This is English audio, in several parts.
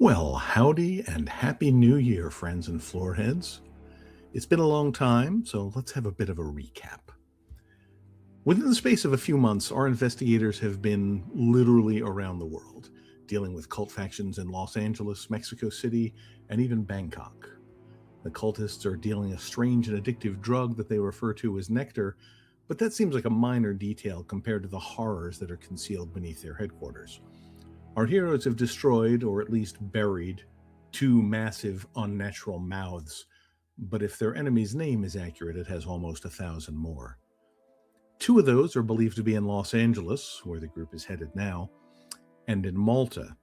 Well, howdy and happy new year, friends and floorheads. It's been a long time, so let's have a bit of a recap. Within the space of a few months, our investigators have been literally around the world, dealing with cult factions in Los Angeles, Mexico City, and even Bangkok. The cultists are dealing a strange and addictive drug that they refer to as nectar, but that seems like a minor detail compared to the horrors that are concealed beneath their headquarters. Our heroes have destroyed, or at least buried, two massive unnatural mouths, but if their enemy's name is accurate, it has almost 1,000 more. Two of those are believed to be in Los Angeles, where the group is headed now, and in Malta.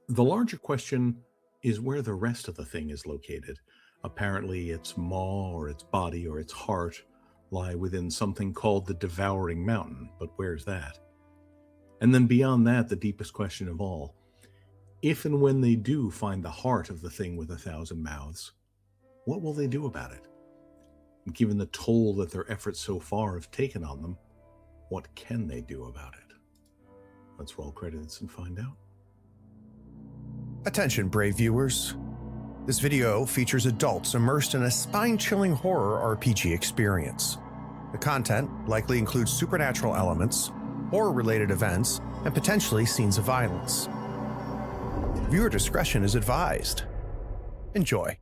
The larger question is where the rest of the thing is located. Apparently, its maw, or its body, or its heart lie within something called the Devouring Mountain, but where's that? And then beyond that, the deepest question of all. If and when they do find the heart of the thing with 1,000 mouths, what will they do about it? And given the toll that their efforts so far have taken on them, what can they do about it? Let's roll credits and find out. Attention, brave viewers. This video features adults immersed in a spine-chilling horror RPG experience. The content likely includes supernatural elements, horror-related events, and potentially scenes of violence. Viewer discretion is advised. Enjoy.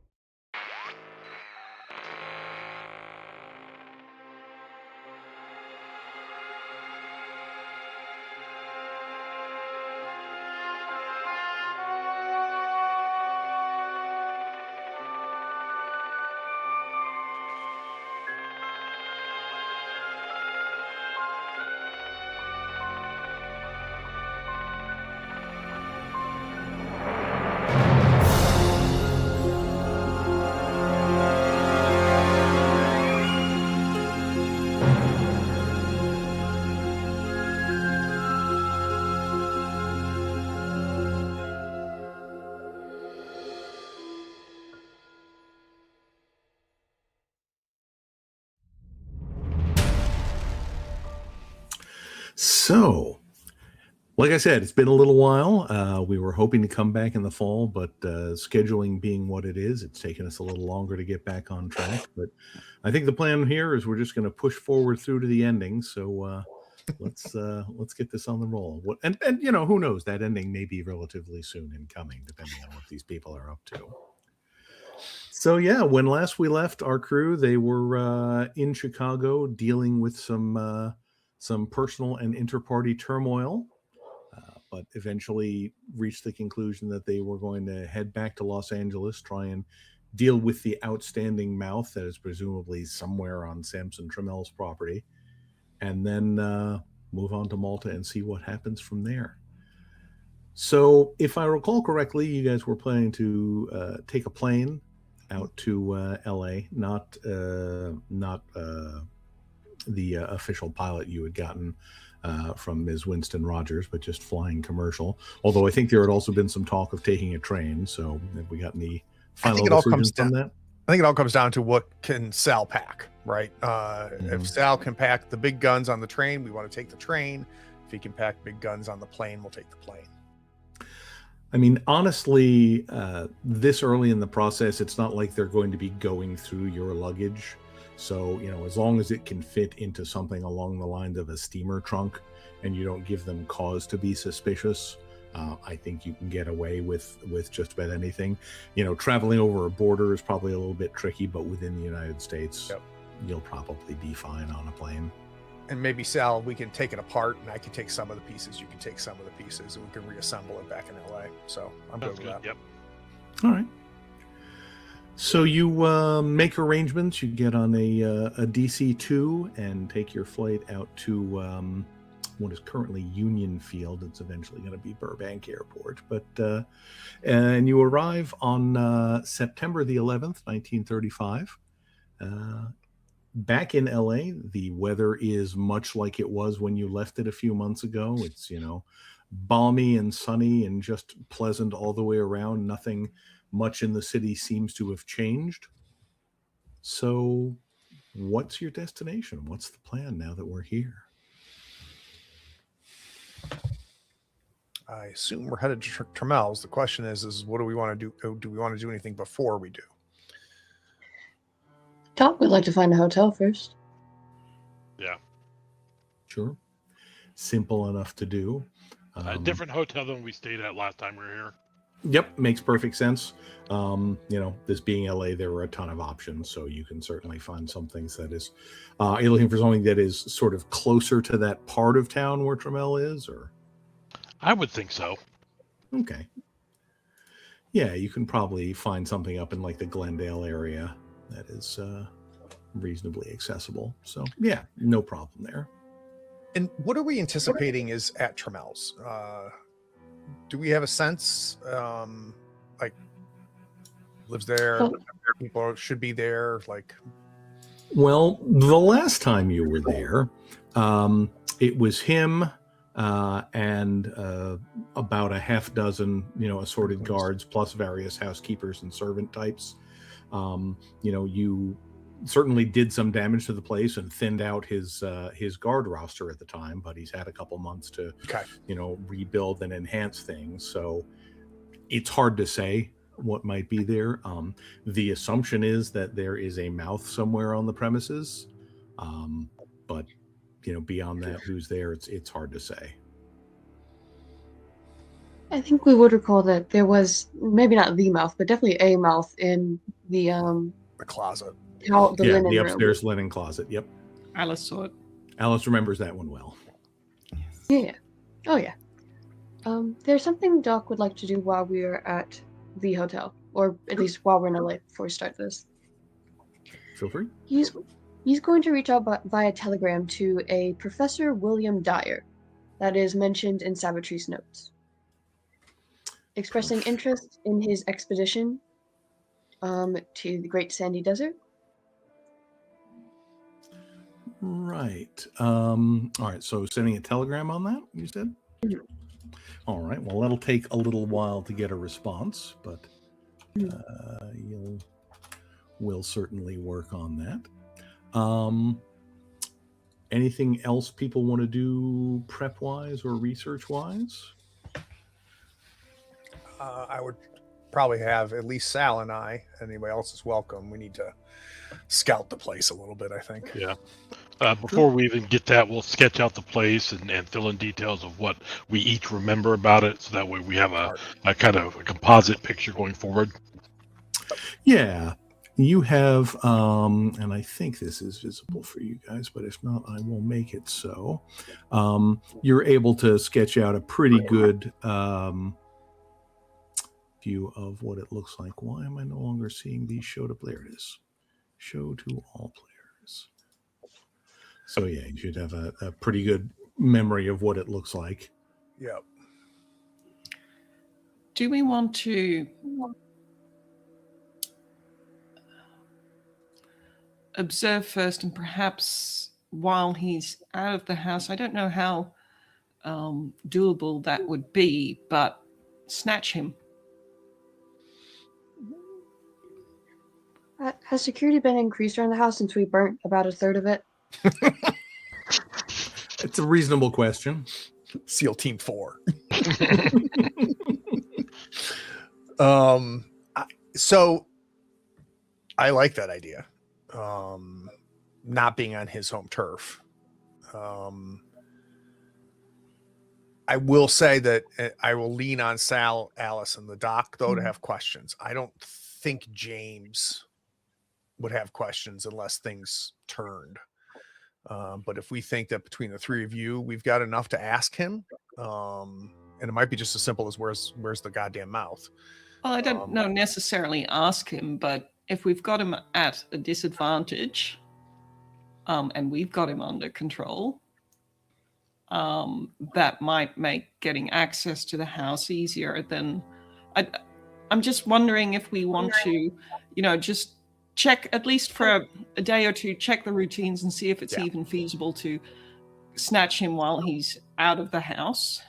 So, like I said, it's been a little while. We were hoping to come back in the fall, but scheduling being what it is, it's taken us a little longer to get back on track. But I think the plan here is we're just going to push forward through to the ending. So let's get this on the roll. And you know, who knows? That ending may be relatively soon in coming, depending on what these people are up to. So yeah, when last we left our crew, they were in Chicago dealing with some personal and inter-party turmoil, but eventually reached the conclusion that they were going to head back to Los Angeles, try and deal with the outstanding mouth that is presumably somewhere on Samson Trammell's property, and then move on to Malta and see what happens from there. So, if I recall correctly, you guys were planning to take a plane out to LA, not the official pilot you had gotten from Ms. Winston Rogers, but just flying commercial. Although I think there had also been some talk of taking a train. So have we got any final decisions on that? I think it all comes down to what can Sal pack, right? If Sal can pack the big guns on the train, we want to take the train. If he can pack big guns on the plane, we'll take the plane. I mean, honestly, this early in the process, it's not like they're going to be going through your luggage. So, you know, as long as it can fit into something along the lines of a steamer trunk and you don't give them cause to be suspicious, I think you can get away with just about anything. You know, traveling over a border is probably a little bit tricky, but within the United States, you'll probably be fine on a plane. And maybe, Sal, we can take it apart and I can take some of the pieces, you can take some of the pieces, and we can reassemble it back in LA. So I'm good with that. Yep. All right. So you make arrangements. You get on a DC-2 and take your flight out to what is currently Union Field. It's eventually going to be Burbank Airport. But and you arrive on September the 11th, 1935. Back in LA, the weather is much like it was when you left it a few months ago. It's, you know, balmy and sunny and just pleasant all the way around. Nothing much in the city seems to have changed. So what's your destination? What's the plan now that we're here? I assume we're headed to Tramel's. The question is what do we want to do? Do we want to do anything before we do? Top would like to find a hotel first. Yeah. Sure. Simple enough to do. A different hotel than we stayed at last time we were here. Yep, makes perfect sense. This being LA, there are a ton of options, so you can certainly find some things that is. Are you looking for something that is sort of closer to that part of town where Tramel is, or? I would think so. Okay. Yeah, you can probably find something up in like the Glendale area that is reasonably accessible. So yeah, no problem there. And what are we anticipating is at Tramel's? Do we have a sense? Like, lives there? People should be there. Like, well, the last time you were there, it was him and about a half dozen, assorted guards plus various housekeepers and servant types. You certainly did some damage to the place and thinned out his guard roster at the time, but he's had a couple months to rebuild and enhance things, so it's hard to say what might be there. The assumption is that there is a mouth somewhere on the premises, but beyond that, who's there, it's hard to say. I think we would recall that there was maybe not the mouth, but definitely a mouth in the closet. Linen the room. upstairs linen closet. Yep. Alice saw it. Alice remembers that one well. Yeah. Oh yeah. There's something Doc would like to do while we are at the hotel, or at least while we're in LA before we start this. Feel free. He's going to reach out via telegram to a Professor William Dyer, that is mentioned in Savitry's notes, expressing interest in his expedition to the Great Sandy Desert. Right. All right. So sending a telegram on that, you said? Mhm. All right. Well, that'll take a little while to get a response, but we'll certainly work on that. Anything else people want to do prep-wise or research-wise? I would probably have at least Sal and I. Anybody else is welcome. We need to scout the place a little bit, I think. Yeah. Before we even get that, we'll sketch out the place and fill in details of what we each remember about it, so that way we have a kind of a composite picture going forward. Yeah. You have, and I think this is visible for you guys, but if not, I will make it so. You're able to sketch out a pretty good view of what it looks like. Why am I no longer seeing these show to player? It is show to all players. So yeah, you should have a pretty good memory of what it looks like. Yep. Do we want to observe first, and perhaps while he's out of the house, I don't know how doable that would be, but snatch him? Has security been increased around the house since we burnt about a third of it? It's a reasonable question. SEAL Team 4. So I like that idea. Not being on his home turf. I will say that I will lean on Sal, Alice, and the doc, though, to have questions. I don't think James would have questions unless things turned. But if we think that between the three of you, we've got enough to ask him, and it might be just as simple as where's the goddamn mouth. Well, I don't know necessarily ask him, but if we've got him at a disadvantage, and we've got him under control, that might make getting access to the house easier than... I'm just wondering if we want to, just check, at least for a day or two, check the routines and see if it's even feasible to snatch him while he's out of the house.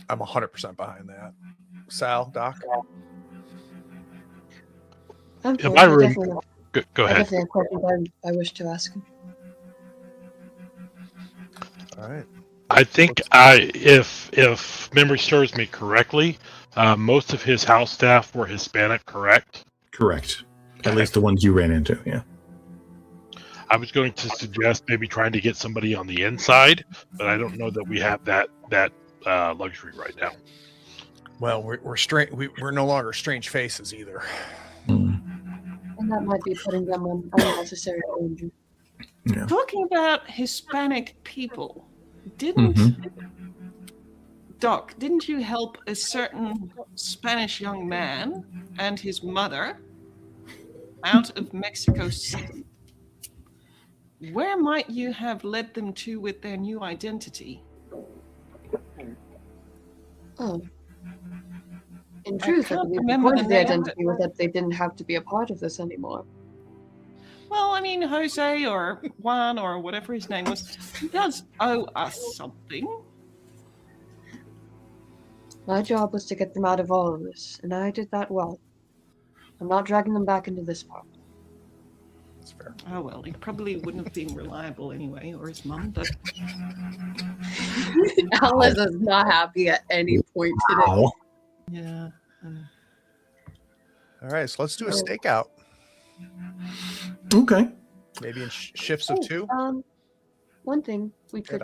I'm 100% behind that. Sal, Doc? I'm Go I ahead. definitely have questions I wish to ask him. All right. I think if memory serves me correctly, most of his house staff were Hispanic, correct? Correct. At least the ones you ran into, yeah. I was going to suggest maybe trying to get somebody on the inside, but I don't know that we have that luxury right now. Well, we're strange. We're no longer strange faces either. And that might be putting them on unnecessary danger. Yeah. Talking about Hispanic people, Doc, didn't you help a certain Spanish young man and his mother out of Mexico City? Where might you have led them to with their new identity? Oh. In truth, I can't believe the remember point the of the name. identity was that they didn't have to be a part of this anymore. Well, I mean, Jose or Juan or whatever his name was, he does owe us something. My job was to get them out of all of this, and I did that well. I'm not dragging them back into this part. That's fair. Oh, well, he probably wouldn't have been reliable anyway, or his mum, but Alice is not happy at any point today. Wow. yeah. All right, so let's do a stakeout. Okay. Maybe in shifts of two. One thing we could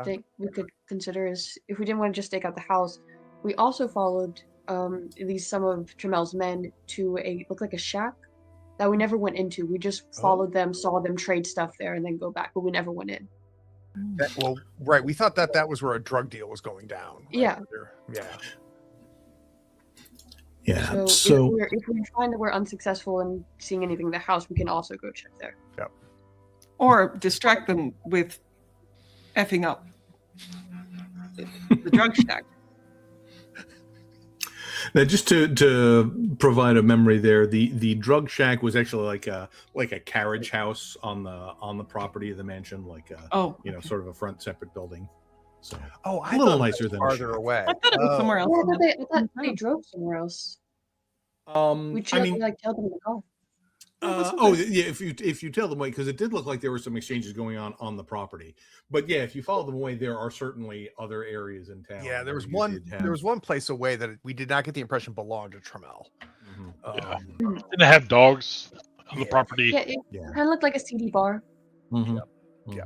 consider is if we didn't want to just stake out the house, we also followed at least some of Tramel's men to looked like a shack that we never went into. We just followed them, saw them trade stuff there, and then go back, but we never went in. Right. We thought that was where a drug deal was going down. Right? Yeah. Yeah. Yeah. So if we find that we're unsuccessful in seeing anything in the house, we can also go check there. Yep. Or distract them with effing up the drug shack. Now, just to provide a memory there, the drug shack was actually like a carriage house on the property of the mansion, sort of a front separate building. So I a little thought nicer it was than farther away. I thought it was somewhere else. Yeah, I thought they drove somewhere else. We tailed them in the car. If you tell them away, because it did look like there were some exchanges going on the property. But yeah, if you follow them away, there are certainly other areas in town. Yeah, there was one place away that we did not get the impression belonged to Tramel. Didn't it have dogs on the property? Yeah, it kind of looked like a CD bar. Mm-hmm. Yeah.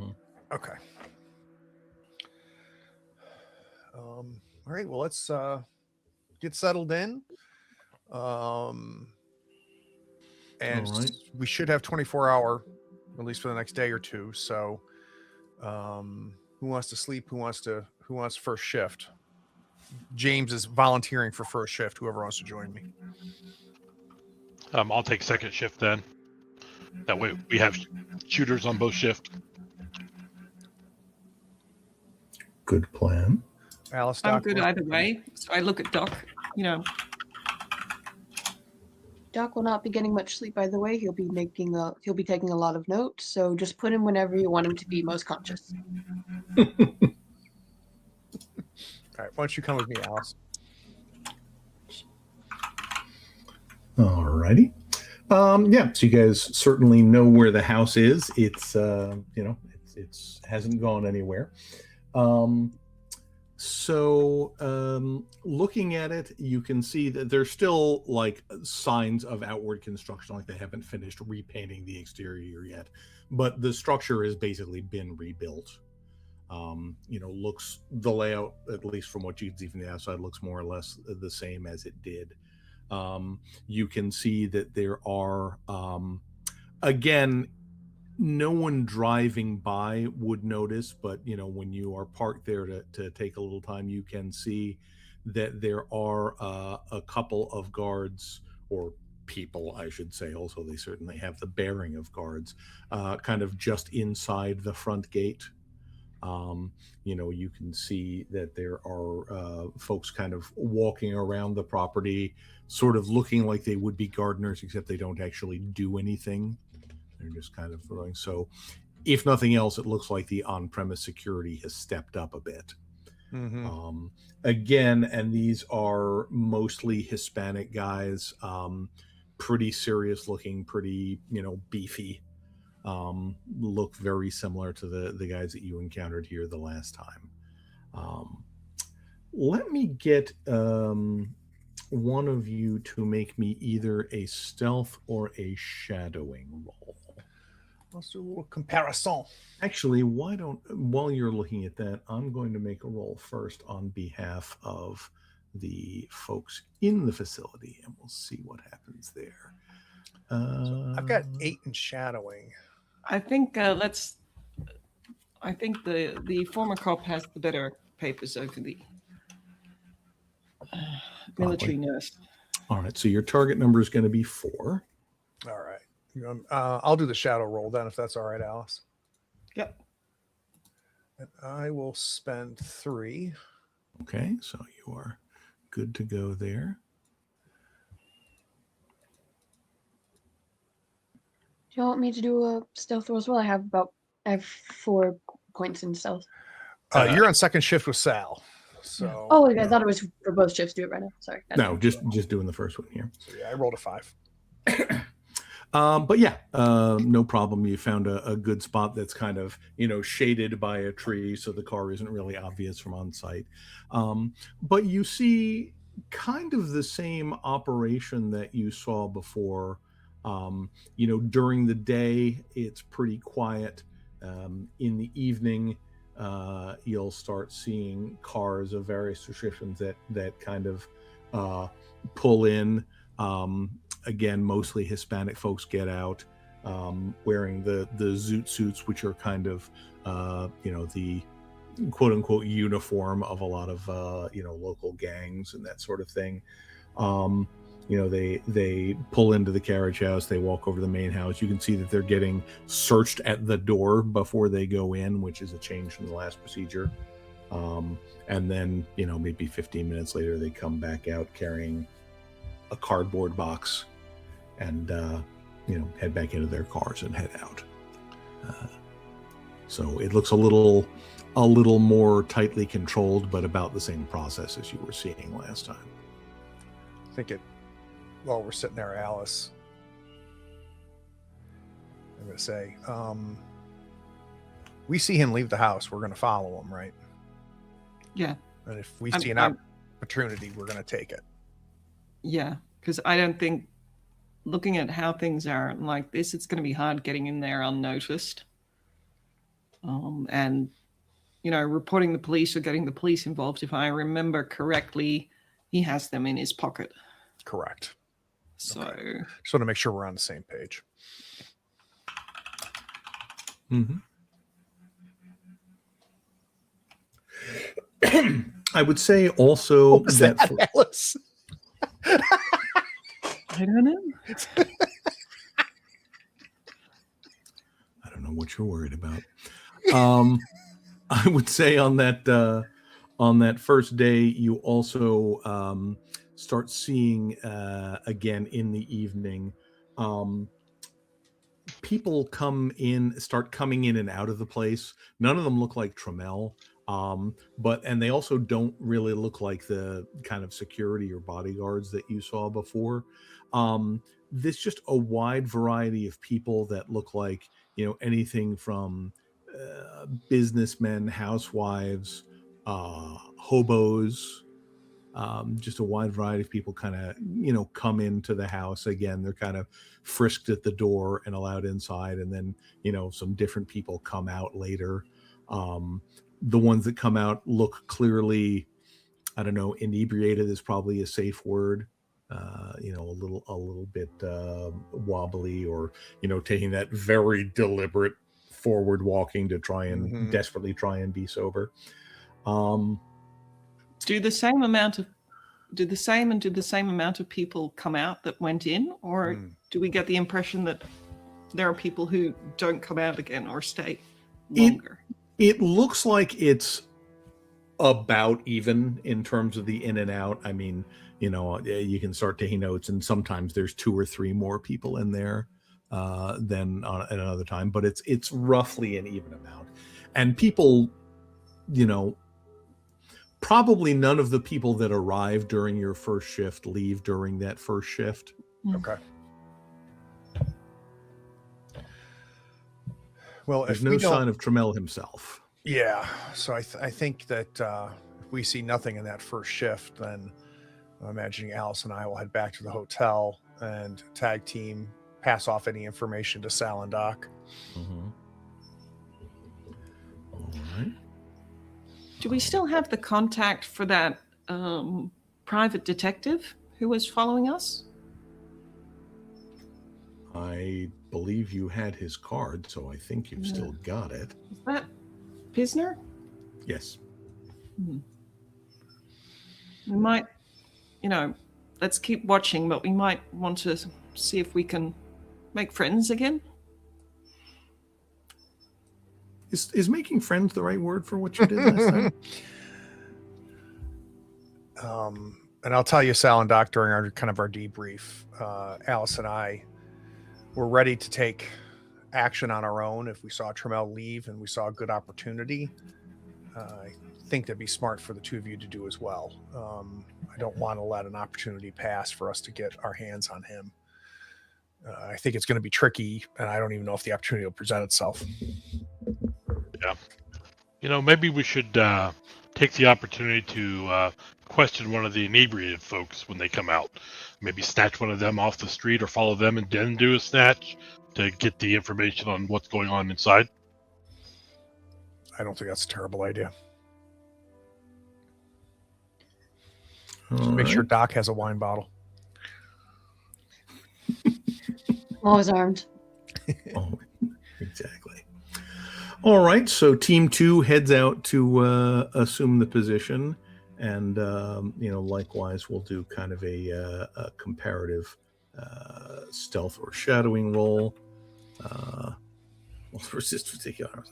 Okay. All right. Well, let's get settled in. And we should have 24-hour, at least for the next day or two. So, who wants to sleep? Who wants first shift? James is volunteering for first shift. Whoever wants to join me. I'll take second shift then. That way we have shooters on both shifts. Good plan. Alice, I'm good either way. So I look at Doc, Doc will not be getting much sleep, by the way. He'll be taking a lot of notes. So just put him whenever you want him to be most conscious. All right, why don't you come with me, Alice? All righty. So you guys certainly know where the house is. It's it's hasn't gone anywhere. Looking at it, you can see that there's still like signs of outward construction, like they haven't finished repainting the exterior yet, but the structure has basically been rebuilt. Looks the layout, at least from what you can see from the outside, looks more or less the same as it did. You can see that there are, again, no one driving by would notice, but when you are parked there to take a little time, you can see that there are a couple of guards, or people I should say, also they certainly have the bearing of guards, kind of just inside the front gate. You can see that there are folks kind of walking around the property, sort of looking like they would be gardeners, except they don't actually do anything. They're just kind of throwing. So if nothing else, it looks like the on-premise security has stepped up a bit. Mm-hmm. Again, and these are mostly Hispanic guys, pretty serious looking, pretty, beefy, look very similar to the guys that you encountered here the last time. Let me get one of you to make me either a stealth or a shadowing roll. Let's do a little comparison. Actually, while you're looking at that, I'm going to make a roll first on behalf of the folks in the facility, and we'll see what happens there. So I've got 8 in shadowing. I think let's. I think the former cop has the better papers over the military nurse. All right, so your target number is going to be 4. All right. I'll do the shadow roll then, if that's all right, Alice. Yep. And I will spend 3. Okay, so you are good to go there. Do you want me to do a stealth roll as well? I have 4 points in stealth. You're on second shift with Sal. So Oh, okay, I thought it was for both shifts. Do it right now. Sorry. No, just doing the first one here. So yeah, I rolled a 5. But yeah, no problem. You found a good spot that's kind of, shaded by a tree, so the car isn't really obvious from on site. But you see kind of the same operation that you saw before. During the day, it's pretty quiet. In the evening, you'll start seeing cars of various descriptions that kind of pull in. Again, mostly Hispanic folks get out wearing the zoot suits, which are kind of the quote unquote uniform of a lot of local gangs and that sort of thing. They pull into the carriage house, they walk over to the main house. You can see that they're getting searched at the door before they go in, which is a change from the last procedure. And then, maybe 15 minutes later, they come back out carrying a cardboard box and, head back into their cars and head out. So it looks a little more tightly controlled, but about the same process as you were seeing last time. I think while we're sitting there, Alice, I'm going to say, we see him leave the house, we're going to follow him, right? Yeah. And if we see an opportunity, we're going to take it. Yeah, because I don't think, looking at how things are like this, it's going to be hard getting in there unnoticed. And, reporting the police or getting the police involved, if I remember correctly, he has them in his pocket. Correct. So, okay. Just want to make sure we're on the same page. Mm-hmm. I would say also what was that Alice? I don't know. I don't know what you're worried about. I would say on that first day, you also start seeing again in the evening, people start coming in and out of the place. None of them look like Trammell. And they also don't really look like the kind of security or bodyguards that you saw before. There's just a wide variety of people that look like, anything from businessmen, housewives, hobos, just a wide variety of people kind of, come into the house. Again, they're kind of frisked at the door and allowed inside. And then, some different people come out later. The ones that come out look clearly, I don't know, inebriated is probably a safe word. A little bit wobbly, or taking that very deliberate forward walking to try and desperately try and be sober. Do the same amount of people come out that went in, or do we get the impression that there are people who don't come out again or stay longer? It looks like it's about even in terms of the in and out. I mean, you can start taking notes, and sometimes there's 2 or 3 more people in there than at another time, but it's roughly an even amount. And people, probably none of the people that arrive during your first shift leave during that first shift. Okay. Well, there's no sign of Trammell himself. Yeah. So I think that if we see nothing in that first shift, then I'm imagining Alice and I will head back to the hotel and tag team, pass off any information to Sal and Doc. Mm-hmm. All right. Do we still have the contact for that private detective who was following us? I believe you had his card, so I think you've still got it. Is that Pisner? Yes. We might, let's keep watching, but we might want to see if we can make friends again. Is making friends the right word for what you did last time? And I'll tell you, Sal and Doc, during our debrief, Alice and I were ready to take action on our own if we saw Trammell leave and we saw a good opportunity. I think that'd be smart for the two of you to do as well. I don't want to let an opportunity pass for us to get our hands on him. I think it's going to be tricky, and I don't even know if the opportunity will present itself. Yeah. Maybe we should take the opportunity to question one of the inebriated folks when they come out. Maybe snatch one of them off the street or follow them and then do a snatch to get the information on what's going on inside. I don't think that's a terrible idea. Make sure Doc has a wine bottle. Always armed. Oh, exactly. All right, so Team 2 heads out to assume the position, and likewise we'll do kind of a comparative stealth or shadowing roll. Resist particular.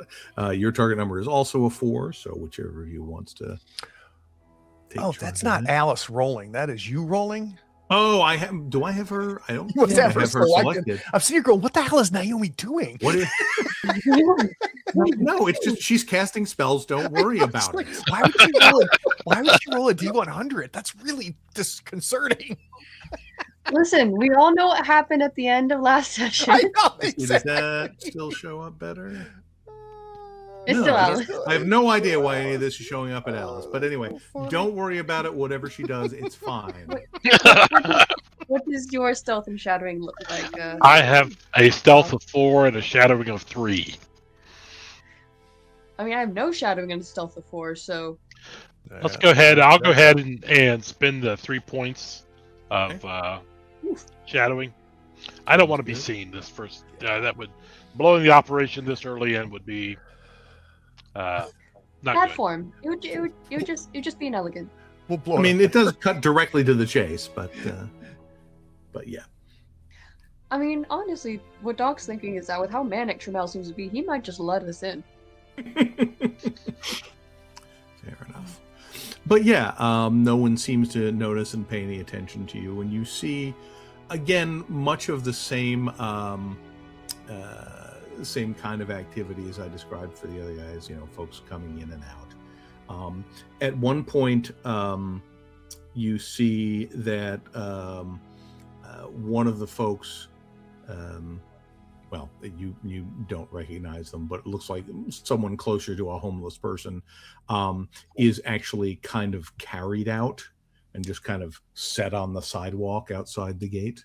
Your target number is also a 4, so whichever of you wants to take Oh, that's not Alice rolling. That is you rolling. Oh, I have. Do I have her? I don't. You must have her selected. selected. I'm sitting here going, what the hell is Naomi doing? What is? No, it's just she's casting spells. Don't worry about it. Why would she roll a D100? That's really disconcerting. Listen, we all know what happened at the end of last session. I know, exactly. Does that still show up better? It's still Alice. I have no idea why any of this is showing up at Alice. But anyway, don't worry about it. Whatever she does, it's fine. What does your stealth and shadowing look like? I have a stealth of 4 and a shadowing of 3. I mean, I have no shadowing and stealth of 4, so... Let's go ahead. I'll go ahead and spend the 3 points of shadowing. I don't want to be seen this first. That would... Blowing the operation this early in would be... not bad good. form. It would just be inelegant. We'll blow. I mean, it does cut directly to the chase, but yeah. I mean, honestly, what Doc's thinking is that with how manic Trammell seems to be, he might just let us in. Fair enough. But yeah, no one seems to notice and pay any attention to you, and you see, again, much of the same same kind of activity as I described for the other guys. Folks coming in and out. At one point, you see that one of the folks, you don't recognize them, but it looks like someone closer to a homeless person, is actually kind of carried out and just kind of set on the sidewalk outside the gate.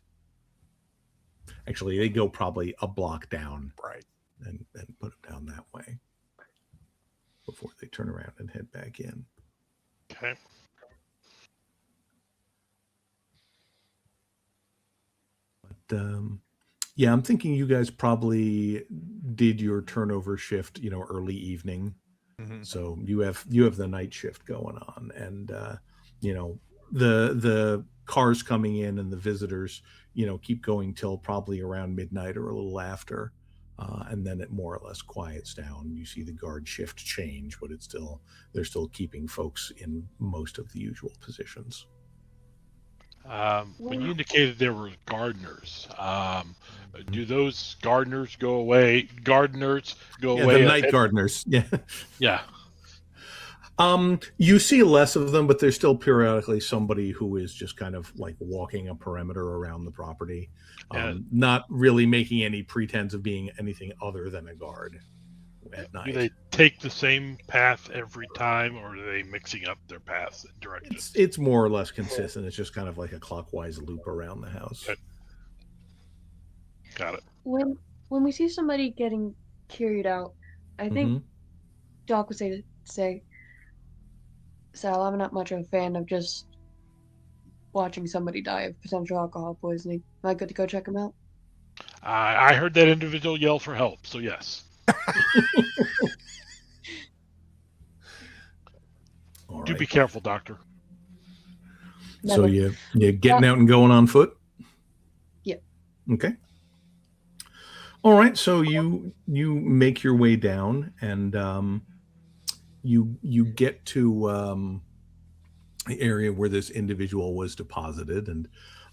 Actually, they go probably a block down, right, and put them down that way before they turn around and head back in. Okay. But yeah, I'm thinking you guys probably did your turnover shift, early evening. Mm-hmm. So you have the night shift going on, and the cars coming in and the visitors, keep going till probably around midnight or a little after, and then it more or less quiets down. You see the guard shift change, but they're still keeping folks in most of the usual positions. When you indicated there were gardeners, do those gardeners go away? The night gardeners. Yeah. Yeah. You see less of them, but there's still periodically somebody who is just kind of like walking a perimeter around the property, not really making any pretense of being anything other than a guard. at Do night. they take the same path every time, or are they mixing up their paths and directions? It's more or less consistent. It's just kind of like a clockwise loop around the house. Okay. Got it. When we see somebody getting carried out, I think Doc would say, Sal, I'm not much of a fan of just watching somebody die of potential alcohol poisoning. Am I good to go check him out? I heard that individual yell for help, so yes. All Do right. be careful, Doctor. So you getting out and going on foot? Yeah. Okay. All right. So you make your way down, and you get to the area where this individual was deposited, and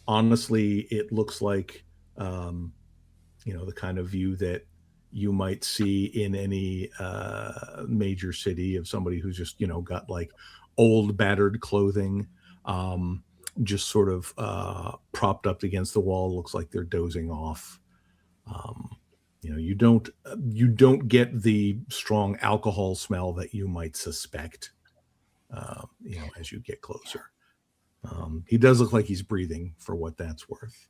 honestly, it looks like the kind of view that you might see in any major city of somebody who's just got like old battered clothing, just sort of propped up against the wall. Looks like they're dozing off. You don't get the strong alcohol smell that you might suspect as you get closer. He does look like he's breathing, for what that's worth.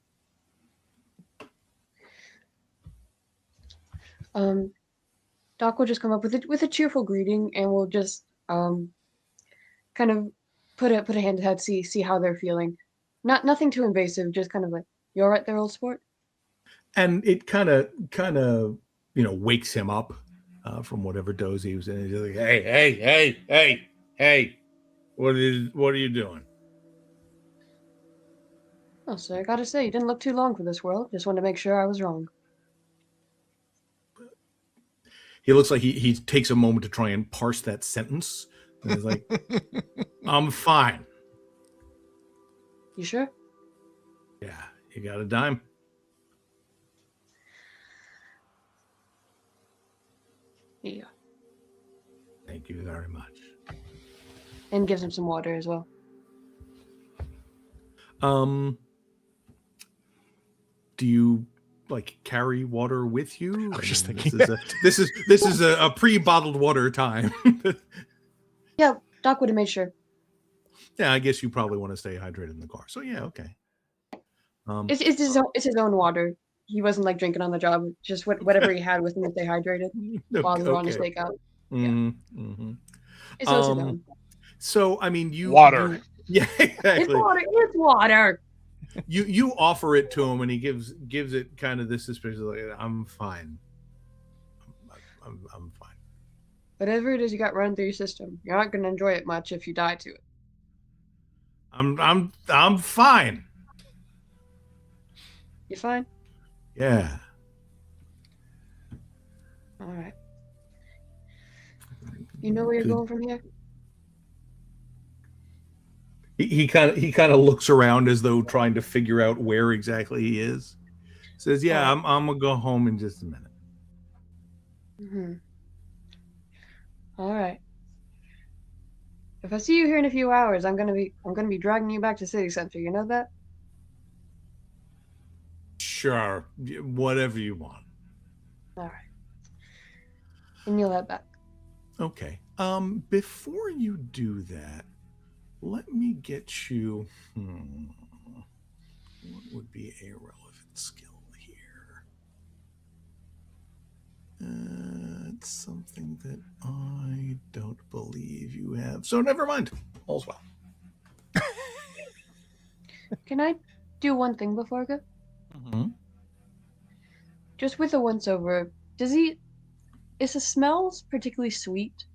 Doc will just come up with a cheerful greeting, and we'll just kind of put a hand to head, see how they're feeling. Nothing too invasive, just kind of like, you all right there, old sport? And it kind of wakes him up from whatever doze he was in. He's like, hey, what are you doing? Oh, sir, I gotta say, you didn't look too long for this world. Just wanted to make sure I was wrong. He looks like he takes a moment to try and parse that sentence. And he's like, I'm fine. You sure? Yeah, you got a dime? Yeah. Thank you very much. And gives him some water as well. Do you carry water with you? I was just thinking this is a pre-bottled water time. Yeah, Doc would have made sure. Yeah, I guess you probably want to stay hydrated in the car. So yeah, okay. It's his own water. He wasn't drinking on the job. Just whatever he had with him to stay hydrated while we were on his stakeout. Mm-hmm. It's his own. So Water. Yeah, exactly. It's water. You offer it to him, and he gives it kind of this suspicion, like, I'm fine. I'm fine. Whatever it is you got running through your system, you're not going to enjoy it much if you die to it. I'm fine. You fine? Yeah. All right. You know where you're going from here? He kind of looks around as though trying to figure out where exactly he is. Says, "Yeah, I'm gonna go home in just a minute." Mm-hmm. All right. If I see you here in a few hours, I'm gonna be dragging you back to city center. You know that? Sure, whatever you want. All right. And you'll head back. Okay. Before you do that, let me get you. What would be a relevant skill here? It's something that I don't believe you have. So never mind. All's well. Can I do one thing before I go? Mm-hmm. Just with a once over, is the smells particularly sweet?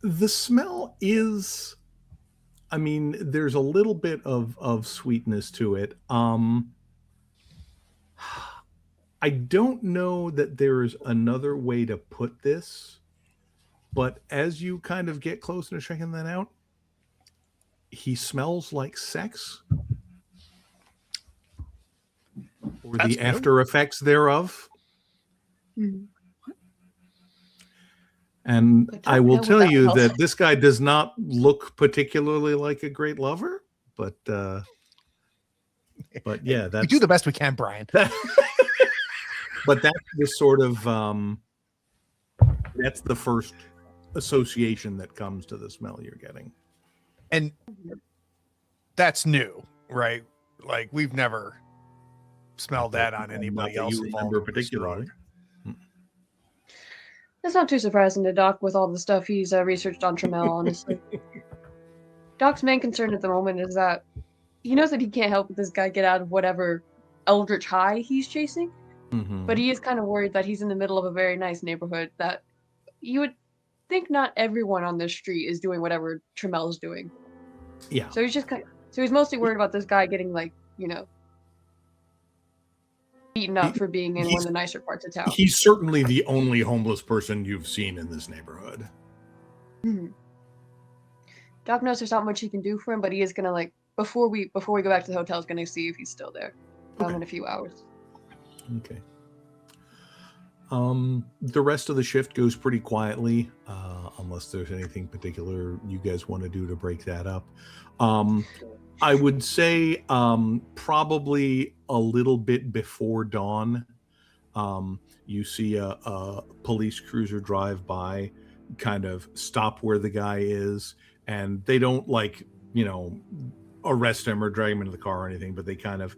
The smell is, there's a little bit of sweetness to it. I don't know that there's another way to put this, but as you kind of get closer to checking that out, he smells like sex, or the after effects thereof. Mm-hmm. And I will tell you that this guy does not look particularly like a great lover, but yeah, we do the best we can, Brian. but that's the sort of that's the first association that comes to the smell you're getting. And that's new, right? Like we've never smelled that on anybody Not that else you involved remember with this particularly. drug. That's not too surprising to Doc with all the stuff he's researched on Trammell, honestly. Doc's main concern at the moment is that he knows that he can't help this guy get out of whatever eldritch high he's chasing, but he is kind of worried that he's in the middle of a very nice neighborhood that you would think not everyone on this street is doing whatever Trammell's doing. Yeah. So he's mostly worried about this guy getting beaten up for being in one of the nicer parts of town. He's certainly the only homeless person you've seen in this neighborhood. Mm-hmm. Doc knows there's not much he can do for him, but he is gonna before we go back to the hotel, is gonna see if he's still there. In a few hours. Okay. The rest of the shift goes pretty quietly, unless there's anything particular you guys want to do to break that up. I would say probably a little bit before dawn, you see a police cruiser drive by, kind of stop where the guy is, and they don't arrest him or drag him into the car or anything, but they kind of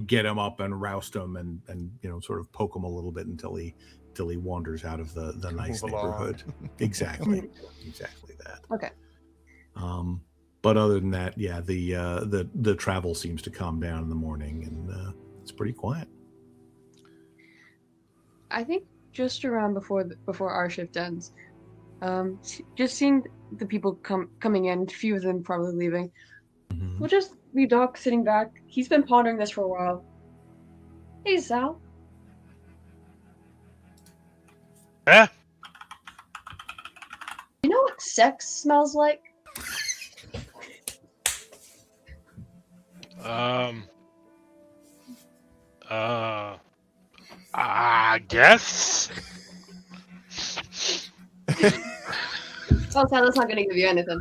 get him up and roust him and sort of poke him a little bit until he wanders out of the nice neighborhood. Exactly that. Okay. But other than that, yeah, the travel seems to calm down in the morning, and it's pretty quiet. I think just around before our shift ends, just seeing the people coming in, a few of them probably leaving. We'll just leave Doc sitting back. He's been pondering this for a while. Hey, Sal. Yeah? You know what sex smells like? I guess. Oh, Sal, that's not gonna give you anything.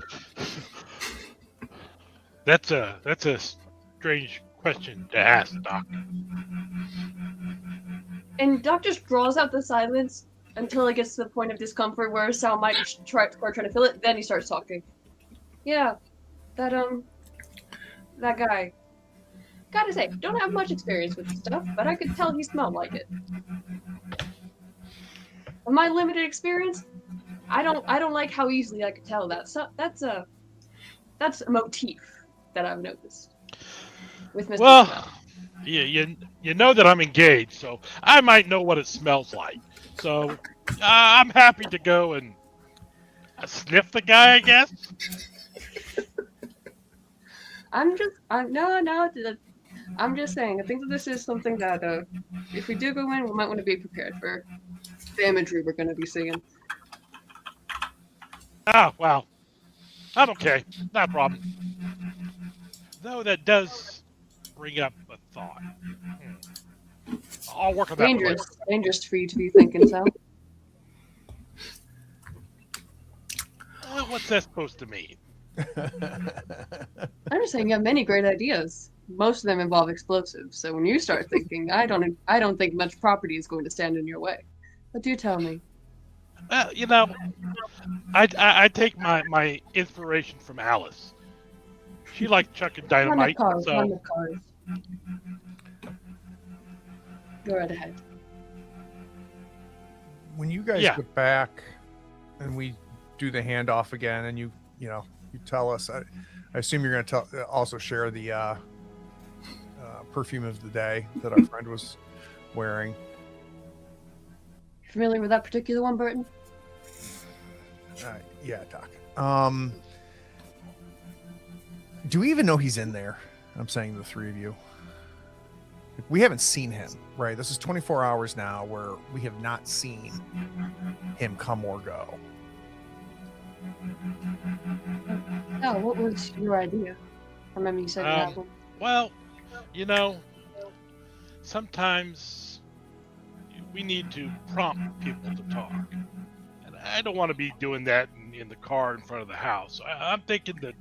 That's a strange question to ask, Doc. And Doc just draws out the silence until it gets to the point of discomfort where Sal might try to fill it. Then he starts talking. Yeah, that guy. Gotta say, don't have much experience with this stuff, but I could tell he smelled like it. Of my limited experience, I don't like how easily I could tell that. So that's a motif that I've noticed with Mr. Well, Smell. you know that I'm engaged, so I might know what it smells like. So I'm happy to go and sniff the guy, I guess. I'm just saying. I think that this is something that if we do go in, we might want to be prepared for the imagery we're going to be seeing. Ah, well, I'm okay. Not a problem. Though that does bring up a thought. I'll work on that. Dangerous for you to be thinking, Sal. What's that supposed to mean? I'm just saying you have many great ideas. Most of them involve explosives. So when you start thinking, I don't think much property is going to stand in your way. But do tell me. Well, I take my inspiration from Alice. She liked chucking dynamite. Cars. So Go right ahead. When you guys get back and we do the handoff again, and you tell us, I assume you're going to also share the perfume of the day that our friend was wearing. Familiar with that particular one, Burton? Yeah, Doc. Do we even know he's in there? I'm saying the three of you. We haven't seen him, right? This is 24 hours now where we have not seen him come or go. Oh, what was your idea? I remember you said that one. Well, sometimes we need to prompt people to talk. And I don't want to be doing that in the car in front of the house. I'm thinking that,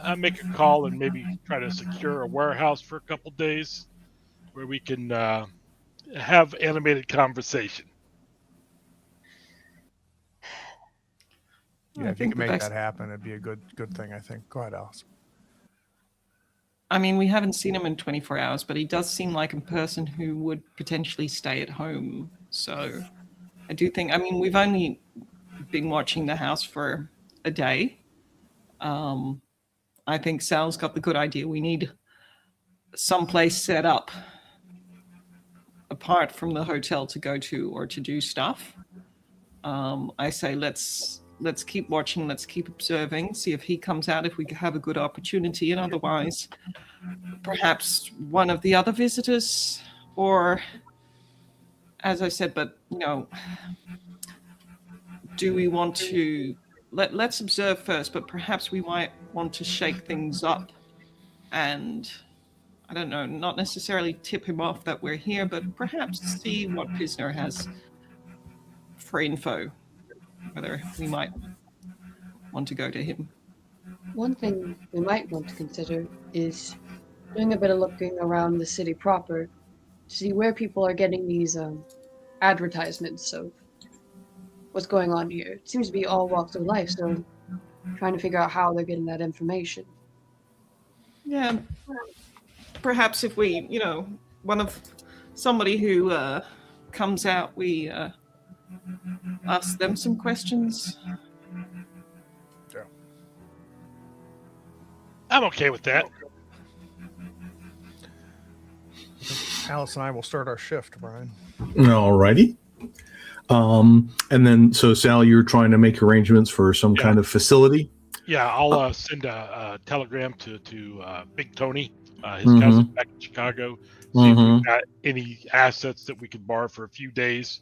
I make a call and maybe try to secure a warehouse for a couple days where we can have animated conversation. Yeah, if you can make that happen, it'd be a good thing, I think. Go ahead, Alice. I mean, we haven't seen him in 24 hours, but he does seem like a person who would potentially stay at home. So I do think, I mean, we've only been watching the house for a day. I think Sal's got the good idea. We need someplace set up apart from the hotel to go to or to do stuff. I say let's keep watching, let's keep observing, see if he comes out, if we have a good opportunity, and otherwise perhaps one of the other visitors, or as I said, but do we want to let's observe first, but perhaps we might want to shake things up and, I don't know, not necessarily tip him off that we're here, but perhaps see what Pisner has for info, whether we might want to go to him. One thing we might want to consider is doing a bit of looking around the city proper to see where people are getting these advertisements of what's going on here. It seems to be all walks of life, so trying to figure out how they're getting that information. Yeah, perhaps if we, somebody who comes out, we ask them some questions. Yeah. I'm okay with that. Alice and I will start our shift, Brian. Alrighty. And then, so Sal, you're trying to make arrangements for some kind of facility? Yeah, I'll send a telegram to Big Tony, his cousin back in Chicago, see if we've got any assets that we could borrow for a few days.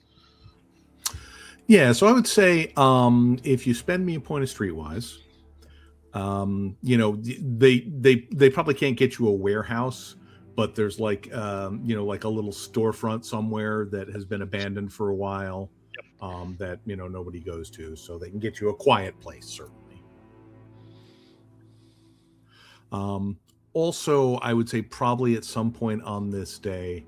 Yeah, so I would say if you spend me a point of streetwise, they probably can't get you a warehouse, but there's like like a little storefront somewhere that has been abandoned for a while, that nobody goes to, so they can get you a quiet place, certainly. Also, I would say probably at some point on this day,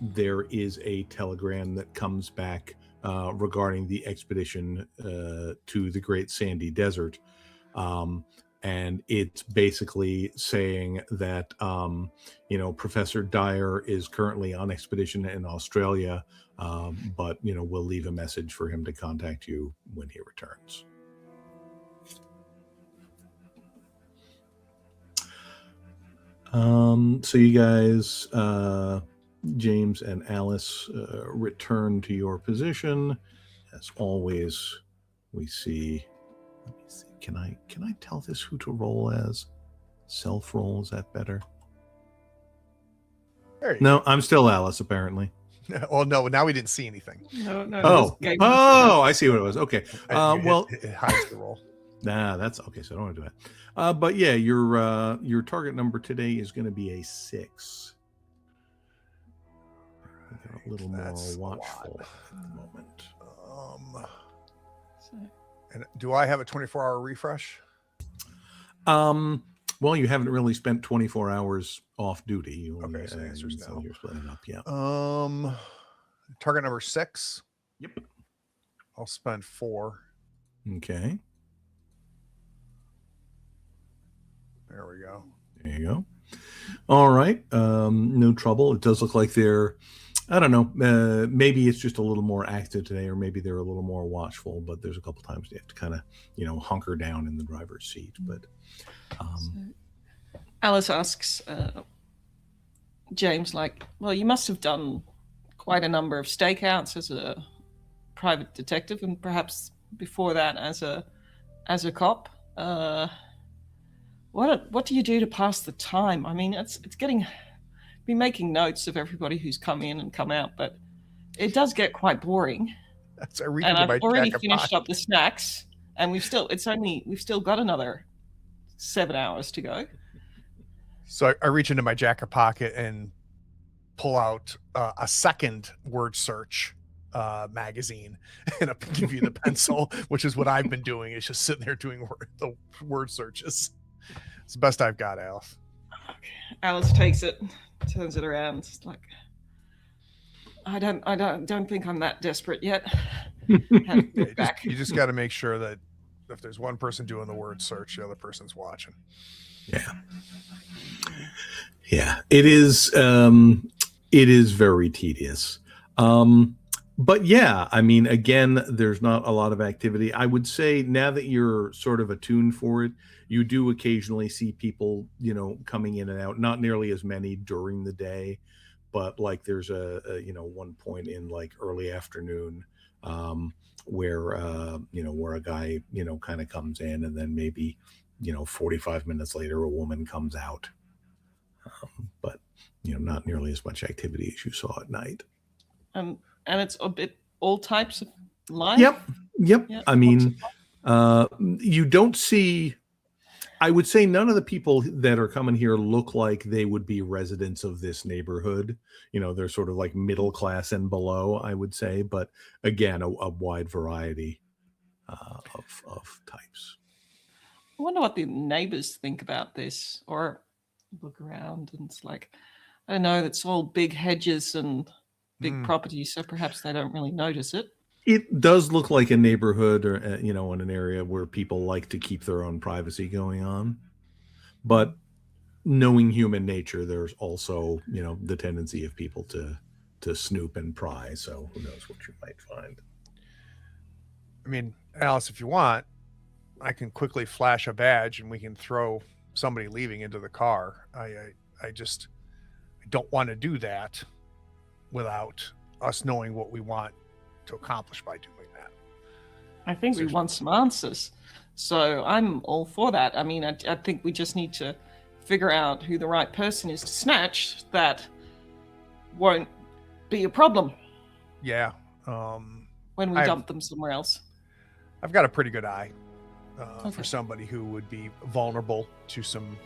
there is a telegram that comes back regarding the expedition to the Great Sandy Desert. And it's basically saying that, Professor Dyer is currently on expedition in Australia, but, we'll leave a message for him to contact you when he returns. So you guys, James and Alice, return to your position. As always, we see. Let me see. Can I tell this who to roll as? Self roll, is that better? No, I'm still Alice, apparently. Well, no, now we didn't see anything. No. I see what it was. Okay. It hides the roll. Nah, that's okay. So I don't want to do that. But yeah, your target number today is going to be a 6. They're a little more watchful at the moment. And do I have a 24-hour refresh? Well, you haven't really spent 24 hours off duty. Okay, so the answer's no. You're splitting it up, yeah. Target number 6. Yep. I'll spend 4. Okay. There we go. There you go. All right. No trouble. It does look like they're, I don't know, maybe it's just a little more active today, or maybe they're a little more watchful, but there's a couple times they have to kind of, hunker down in the driver's seat. But Alice asks James, well, you must have done quite a number of stakeouts as a private detective, and perhaps before that as a cop. What do you do to pass the time? I mean, it's getting. Be making notes of everybody who's come in and come out, but it does get quite boring. And I've already finished up the snacks, and we've still got another 7 hours to go. So I reach into my jacket pocket and pull out a second word search magazine, and I give you the pencil, which is what I've been doing. Is just sitting there doing the word searches. It's the best I've got, Alice. Okay. Alice takes it, turns it around. It's like, I don't think I'm that desperate yet. You just got to make sure that if there's one person doing the word search, the other person's watching. Yeah, it is. It is very tedious. But yeah, I mean, again, there's not a lot of activity. I would say now that you're sort of attuned for it, you do occasionally see people, coming in and out. Not nearly as many during the day, but like there's a one point in like early afternoon where where a guy kind of comes in, and then maybe 45 minutes later a woman comes out. But not nearly as much activity as you saw at night. And it's a bit all types of life. Yep. I mean, you don't see. I would say none of the people that are coming here look like they would be residents of this neighborhood. They're sort of like middle class and below, I would say. But again, a wide variety of types. I wonder what the neighbors think about this, or look around and it's like, I don't know, it's all big hedges and big properties, so perhaps they don't really notice it. It does look like a neighborhood or, in an area where people like to keep their own privacy going on. But knowing human nature, there's also, the tendency of people to snoop and pry. So who knows what you might find. I mean, Alice, if you want, I can quickly flash a badge and we can throw somebody leaving into the car. I don't want to do that without us knowing what we want to accomplish by doing that. I think we want some answers, so I'm all for that. I mean, I think we just need to figure out who the right person is to snatch. That won't be a problem. Yeah. When we dump them somewhere else. I've got a pretty good eye for somebody who would be vulnerable to some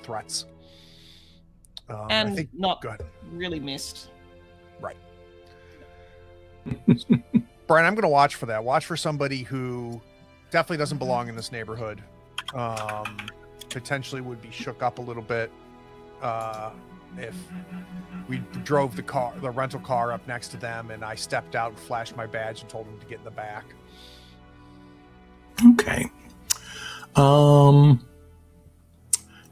threats. And I think, not really missed. Right. Brian, I'm going to watch for that. Watch for somebody who definitely doesn't belong in this neighborhood. Potentially would be shook up a little bit if we drove the rental car up next to them and I stepped out and flashed my badge and told them to get in the back. Okay.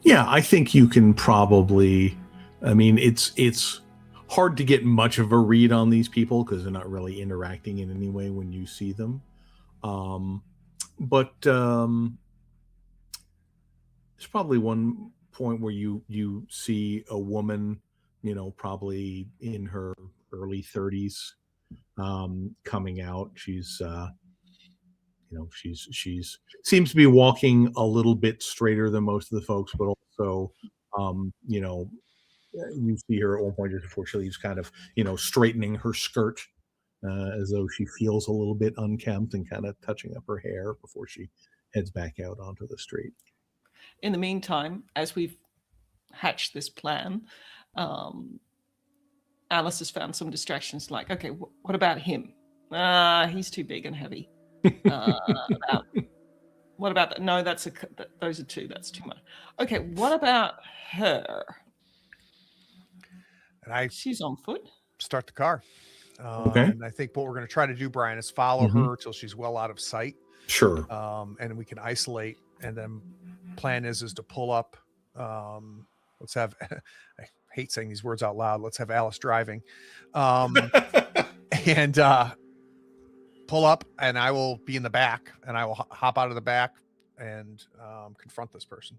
Yeah, I think you can probably, I mean, it's hard to get much of a read on these people because they're not really interacting in any way when you see them. But there's probably one point where you see a woman, probably in her early 30s, coming out. She's she's seems to be walking a little bit straighter than most of the folks, but also, you see her at one point just before she leaves kind of, straightening her skirt as though she feels a little bit unkempt and kind of touching up her hair before she heads back out onto the street. In the meantime, as we've hatched this plan, Alice has found some distractions like, okay, what about him? He's too big and heavy. What about that? No, those are two. That's too much. Okay, what about her? And she's on foot. Start the car. Okay. And I think what we're going to try to do, Brian, is follow her till she's well out of sight. Sure. And we can isolate. And then plan is to pull up. Let's have. I hate saying these words out loud. Let's have Alice driving, and pull up. And I will be in the back, and I will hop out of the back and confront this person.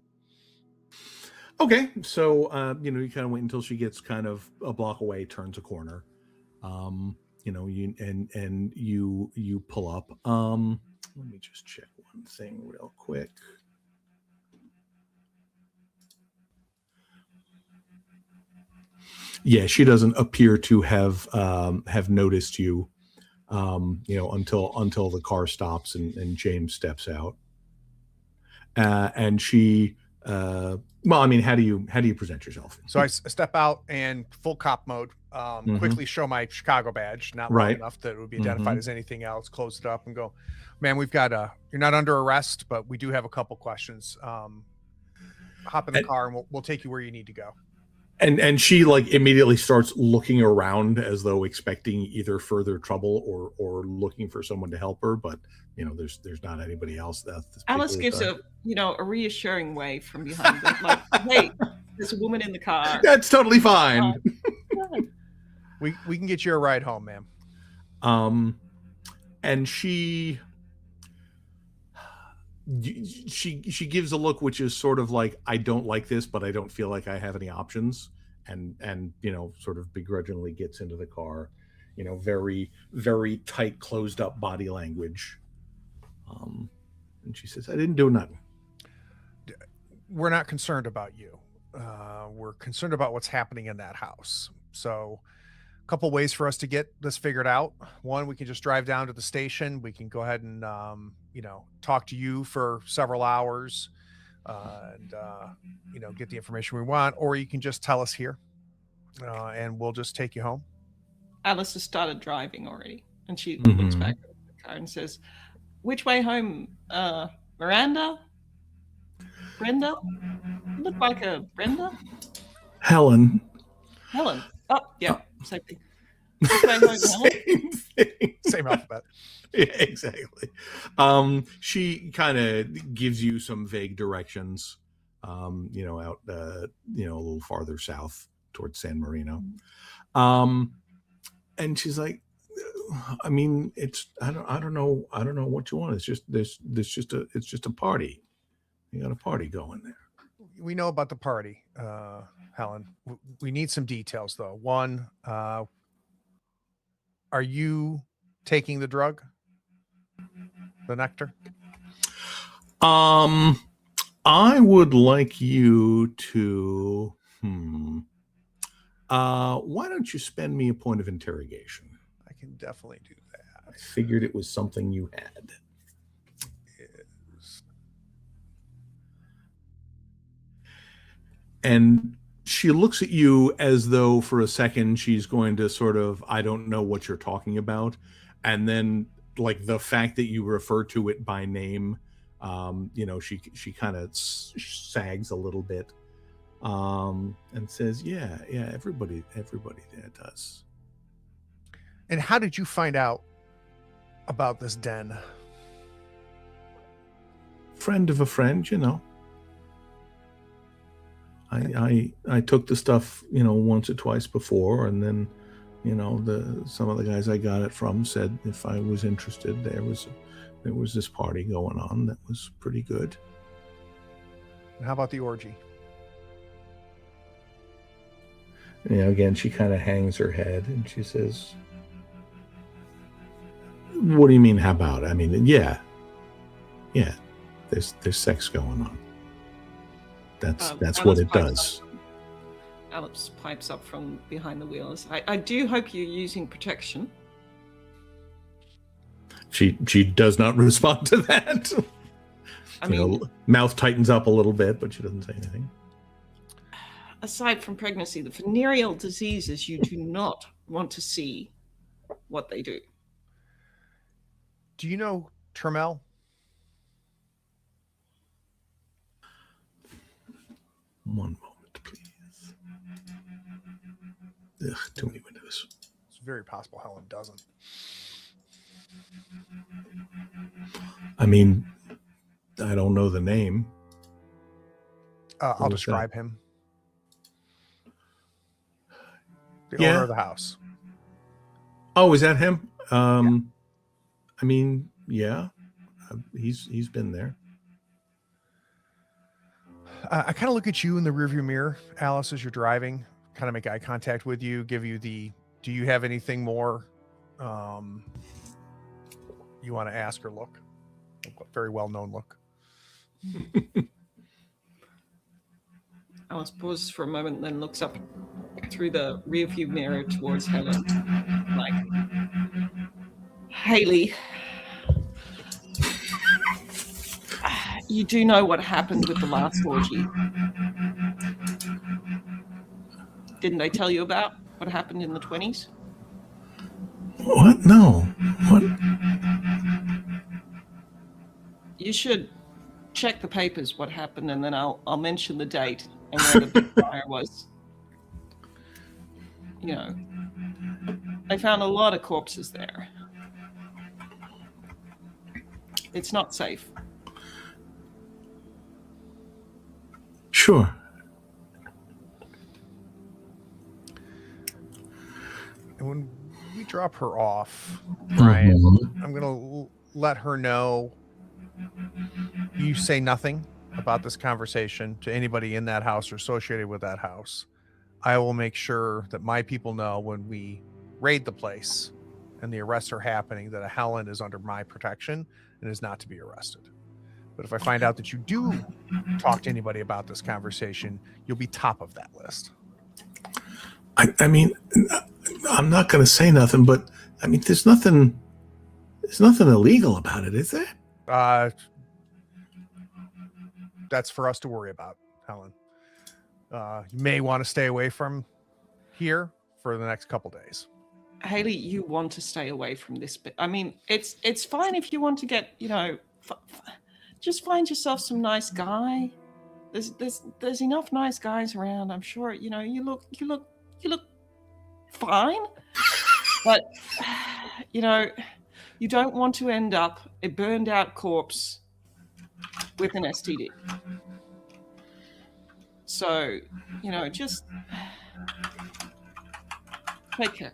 Okay, so you kind of wait until she gets kind of a block away, turns a corner, you pull up. Let me just check one thing real quick. Yeah, she doesn't appear to have noticed you, until the car stops and James steps out, and she. Well, I mean, how do you present yourself? So I step out and full cop mode, quickly show my Chicago badge, not long enough that it would be identified as anything else, close it up and go, man, we've got you're not under arrest, but we do have a couple questions. Hop in the car and we'll take you where you need to go. And she like immediately starts looking around as though expecting either further trouble or looking for someone to help her, but there's not anybody else. That's Alice gives a reassuring wave from behind them, like, "Hey, there's a woman in the car. That's totally fine." We can get you a ride home, ma'am. And she gives a look which is sort of like, I don't like this, but I don't feel like I have any options, and sort of begrudgingly gets into the car, very, very tight, closed up body language. And she says, I didn't do nothing. We're not concerned about you. We're concerned about what's happening in that house. So a couple ways for us to get this figured out. One, we can just drive down to the station. We can go ahead and, talk to you for several hours and get the information we want, or you can just tell us here and we'll just take you home. Alice has started driving already, and she looks back at the car and says, "Which way home? Miranda? Brenda? You look like a Brenda? Helen. Helen. Oh, yeah, same thing. Which way home, Same thing. Same alphabet. Yeah, exactly. She kind of gives you some vague directions, out, a little farther south towards San Marino. And she's like, I mean, I don't know what you want. It's just a party. You got a party going there. We know about the party, Helen. We need some details though. One, are you taking the drug? The nectar? I would like you to, why don't you spend me a point of interrogation? I can definitely do that. I figured it was something you had. And she looks at you as though for a second she's going to sort of, I don't know what you're talking about. And then like the fact that you refer to it by name, she kind of sags a little bit and says, yeah, everybody there does. And how did you find out about this den? Friend of a friend, I took the stuff, once or twice before, and then, some of the guys I got it from said if I was interested, there was this party going on that was pretty good. And how about the orgy? Again, she kind of hangs her head and she says, what do you mean, how about it? I mean, yeah, there's sex going on. That's what it does. Alex pipes up from behind the wheels. I do hope you're using protection. She does not respond to that. I mean, mouth tightens up a little bit, but she doesn't say anything. Aside from pregnancy, the venereal diseases, you do not want to see what they do. Do you know Trammell? One moment, please. Ugh, too many windows. It's very possible Helen doesn't. I mean, I don't know the name. I'll describe him. The Yeah. owner of the house. Oh, is that him? Yeah. I mean, yeah, he's been there. I kind of look at you in the rearview mirror, Alice, as you're driving, kind of make eye contact with you, give you do you have anything more you want to ask or look? Very well-known look. Alice pauses for a moment, then looks up through the rearview mirror towards Helen. Like, Haley, you do know what happened with the last orgy. Didn't I tell you about what happened in the 20s? What? No. What? You should check the papers what happened, and then I'll mention the date and where the big fire was. I found a lot of corpses there. It's not safe. Sure. And when we drop her off, Brian, I'm going to let her know you say nothing about this conversation to anybody in that house or associated with that house. I will make sure that my people know when we raid the place and the arrests are happening that a Helen is under my protection and is not to be arrested. But if I find out that you do talk to anybody about this conversation, you'll be top of that list. I mean, I'm not going to say nothing, but I mean, there's nothing illegal about it, is there? That's for us to worry about, Helen. You may want to stay away from here for the next couple days. Haley, you want to stay away from this bit. I mean, it's fine if you want to get, just find yourself some nice guy. There's enough nice guys around. I'm sure, you look fine. But, you don't want to end up a burned out corpse with an STD. So, just take care.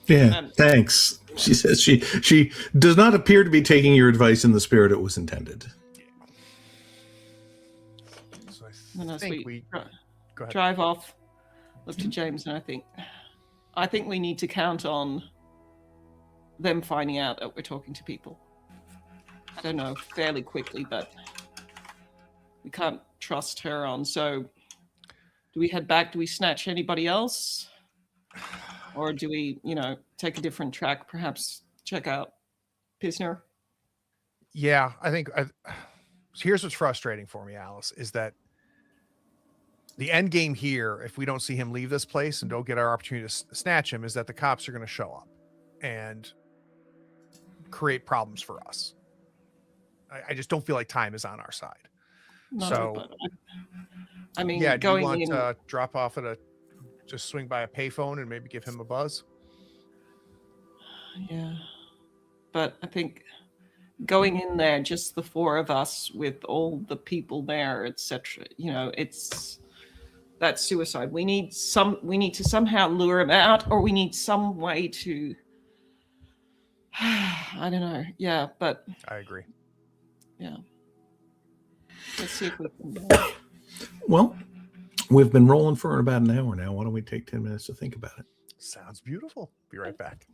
Yeah, thanks. She says she does not appear to be taking your advice in the spirit it was intended. So And I as think we go ahead. drive off, look to James, and I think we need to count on them finding out that we're talking to people. I don't know, fairly quickly, but we can't trust her on. So do we head back? Do we snatch anybody else? Or do we, take a different track, perhaps check out Pisner? Yeah, I think here's what's frustrating for me, Alice, is that the end game here, if we don't see him leave this place and don't get our opportunity to snatch him, is that the cops are going to show up and create problems for us. I just don't feel like time is on our side. No, so, but I mean, yeah, do you going want in, to drop off at just swing by a payphone and maybe give him a buzz? yeah, but I think going in there, just the four of us with all the people there, etc. That's suicide. We need to somehow lure him out, or we need some way to. I don't know. Yeah, but I agree. Yeah. Let's see if we can. Well, we've been rolling for about an hour now. Why don't we take 10 minutes to think about it? Sounds beautiful. Be right back.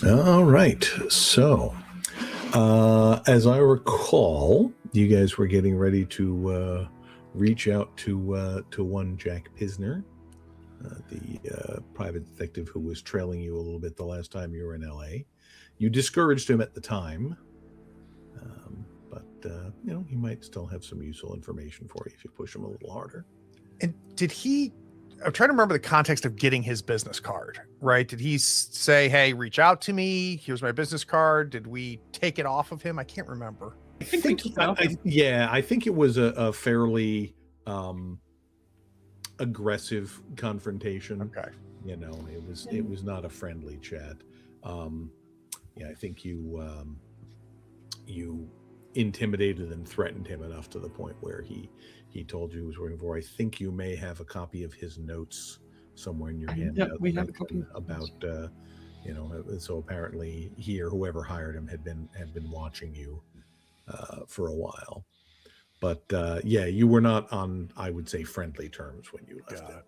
All right. So, as I recall, you guys were getting ready to reach out to one Jack Pisner, the private detective who was trailing you a little bit the last time you were in LA. You discouraged him at the time, but he might still have some useful information for you if you push him a little harder. And did he? I'm trying to remember the context of getting his business card, right? Did he say, hey, reach out to me, here's my business card? Did we take it off of him? I can't remember. I think it was a fairly aggressive confrontation. Okay. You know, it was not a friendly chat. Yeah, I think you intimidated and threatened him enough to the point where he told you he was working for. I think you may have a copy of his notes somewhere in your hand. Yeah, we have a copy about so apparently he or whoever hired him had been watching you for a while. But yeah, you were not on, I would say, friendly terms when you left it.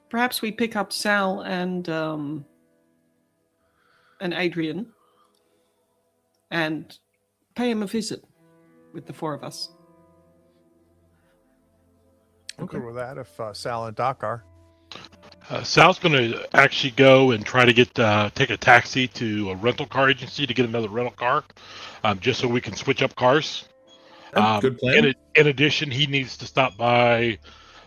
Perhaps we pick up Sal and Adrian and pay him a visit with the four of us. I'm good with that if Sal and Doc are. Sal's going to actually go and try to get take a taxi to a rental car agency to get another rental car, just so we can switch up cars. Good plan. In addition, he needs to stop by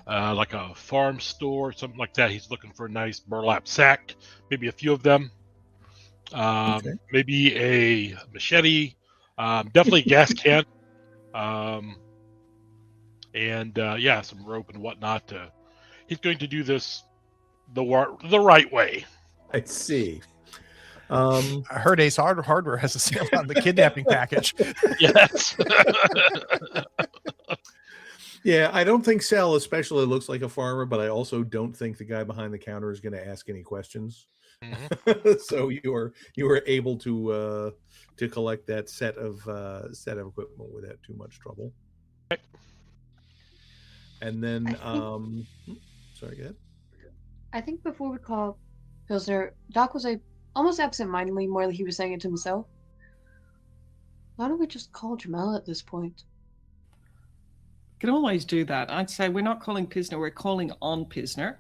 like a farm store, something like that. He's looking for a nice burlap sack, maybe a few of them, maybe a machete, definitely a gas can, and yeah, some rope and whatnot. He's going to do this the right way. I see. I heard Ace Hardware has a sale on the kidnapping package. Yes. Yeah, I don't think Sal especially looks like a farmer, but I also don't think the guy behind the counter is going to ask any questions. Mm-hmm. So you were able to collect that set of equipment without too much trouble. Okay. And then, sorry, go ahead. I think before we call Pilsner, Doc was almost absent-mindedly, more like he was saying it to himself. Why don't we just call Jamel at this point? Can always do that. I'd say we're not calling Pisner, we're calling on Pisner.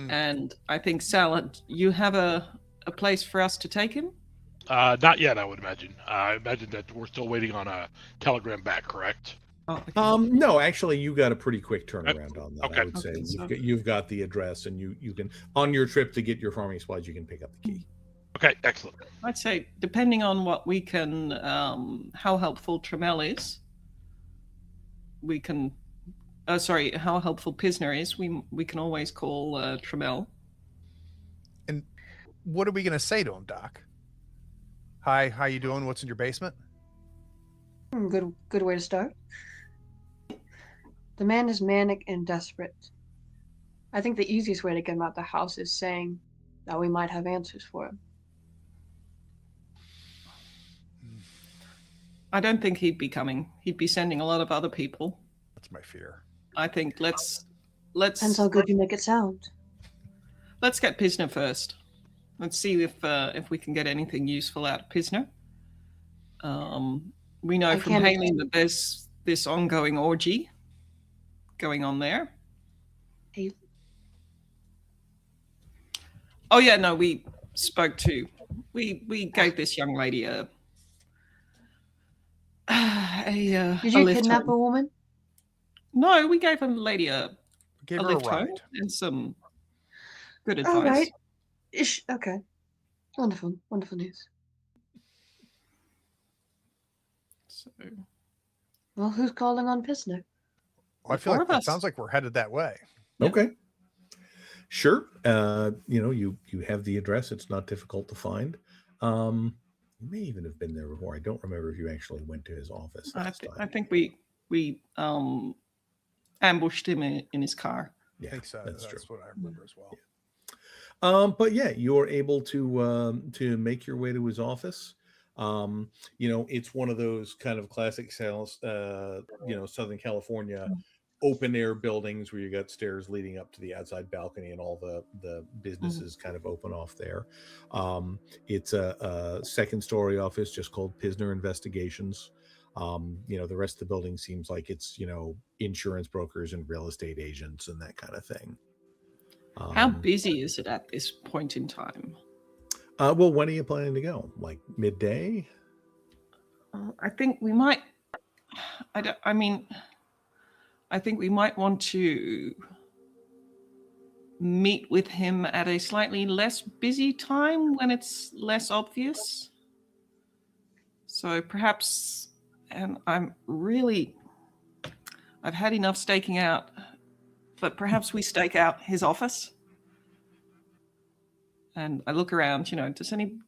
And I think, Sal, you have a place for us to take him? Not yet, I would imagine. I imagine that we're still waiting on a telegram back, correct? Oh, okay. No, actually, you got a pretty quick turnaround on that. Okay. I would say you've got the address, and you can, on your trip to get your farming supplies, you can pick up the key. Okay, excellent. I'd say, depending on what we can, how helpful Trammell is, we can, how helpful Pisner is, we can always call Trammell. And what are we going to say to him, Doc? Hi, how you doing? What's in your basement? Good way to start. The man is manic and desperate. I think the easiest way to get him out the house is saying that we might have answers for him. I don't think he'd be coming. He'd be sending a lot of other people. That's my fear. I think let's depends how good you make it sound. Let's get Pisner first. Let's see if we can get anything useful out of Pisner. We know from Hailing that there's this ongoing orgy going on there. Oh yeah, no, we spoke to. We gave this young lady a Did you kidnap a woman? No, we gave a lady a lift home and some good advice. All right. Okay. Wonderful news. So, well, who's calling on Pisner? Well, I feel like it sounds like we're headed that way. Okay. Sure. You have the address. It's not difficult to find. You may even have been there before. I don't remember if you actually went to his office last time. I think we ambushed him in his car. Yeah, I think so. That's true. what I remember as well. Yeah. But yeah, you're able to make your way to his office. It's one of those kind of classic sales, Southern California open air buildings where you got stairs leading up to the outside balcony and all the businesses kind of open off there. It's a second story office just called Pisner Investigations. The rest of the building seems like it's, insurance brokers and real estate agents and that kind of thing. How busy is it at this point in time? Well, when are you planning to go? Like midday? I think we might. I think we might want to meet with him at a slightly less busy time when it's less obvious. So perhaps, and I've had enough staking out, but perhaps we stake out his office. And I look around, does anybody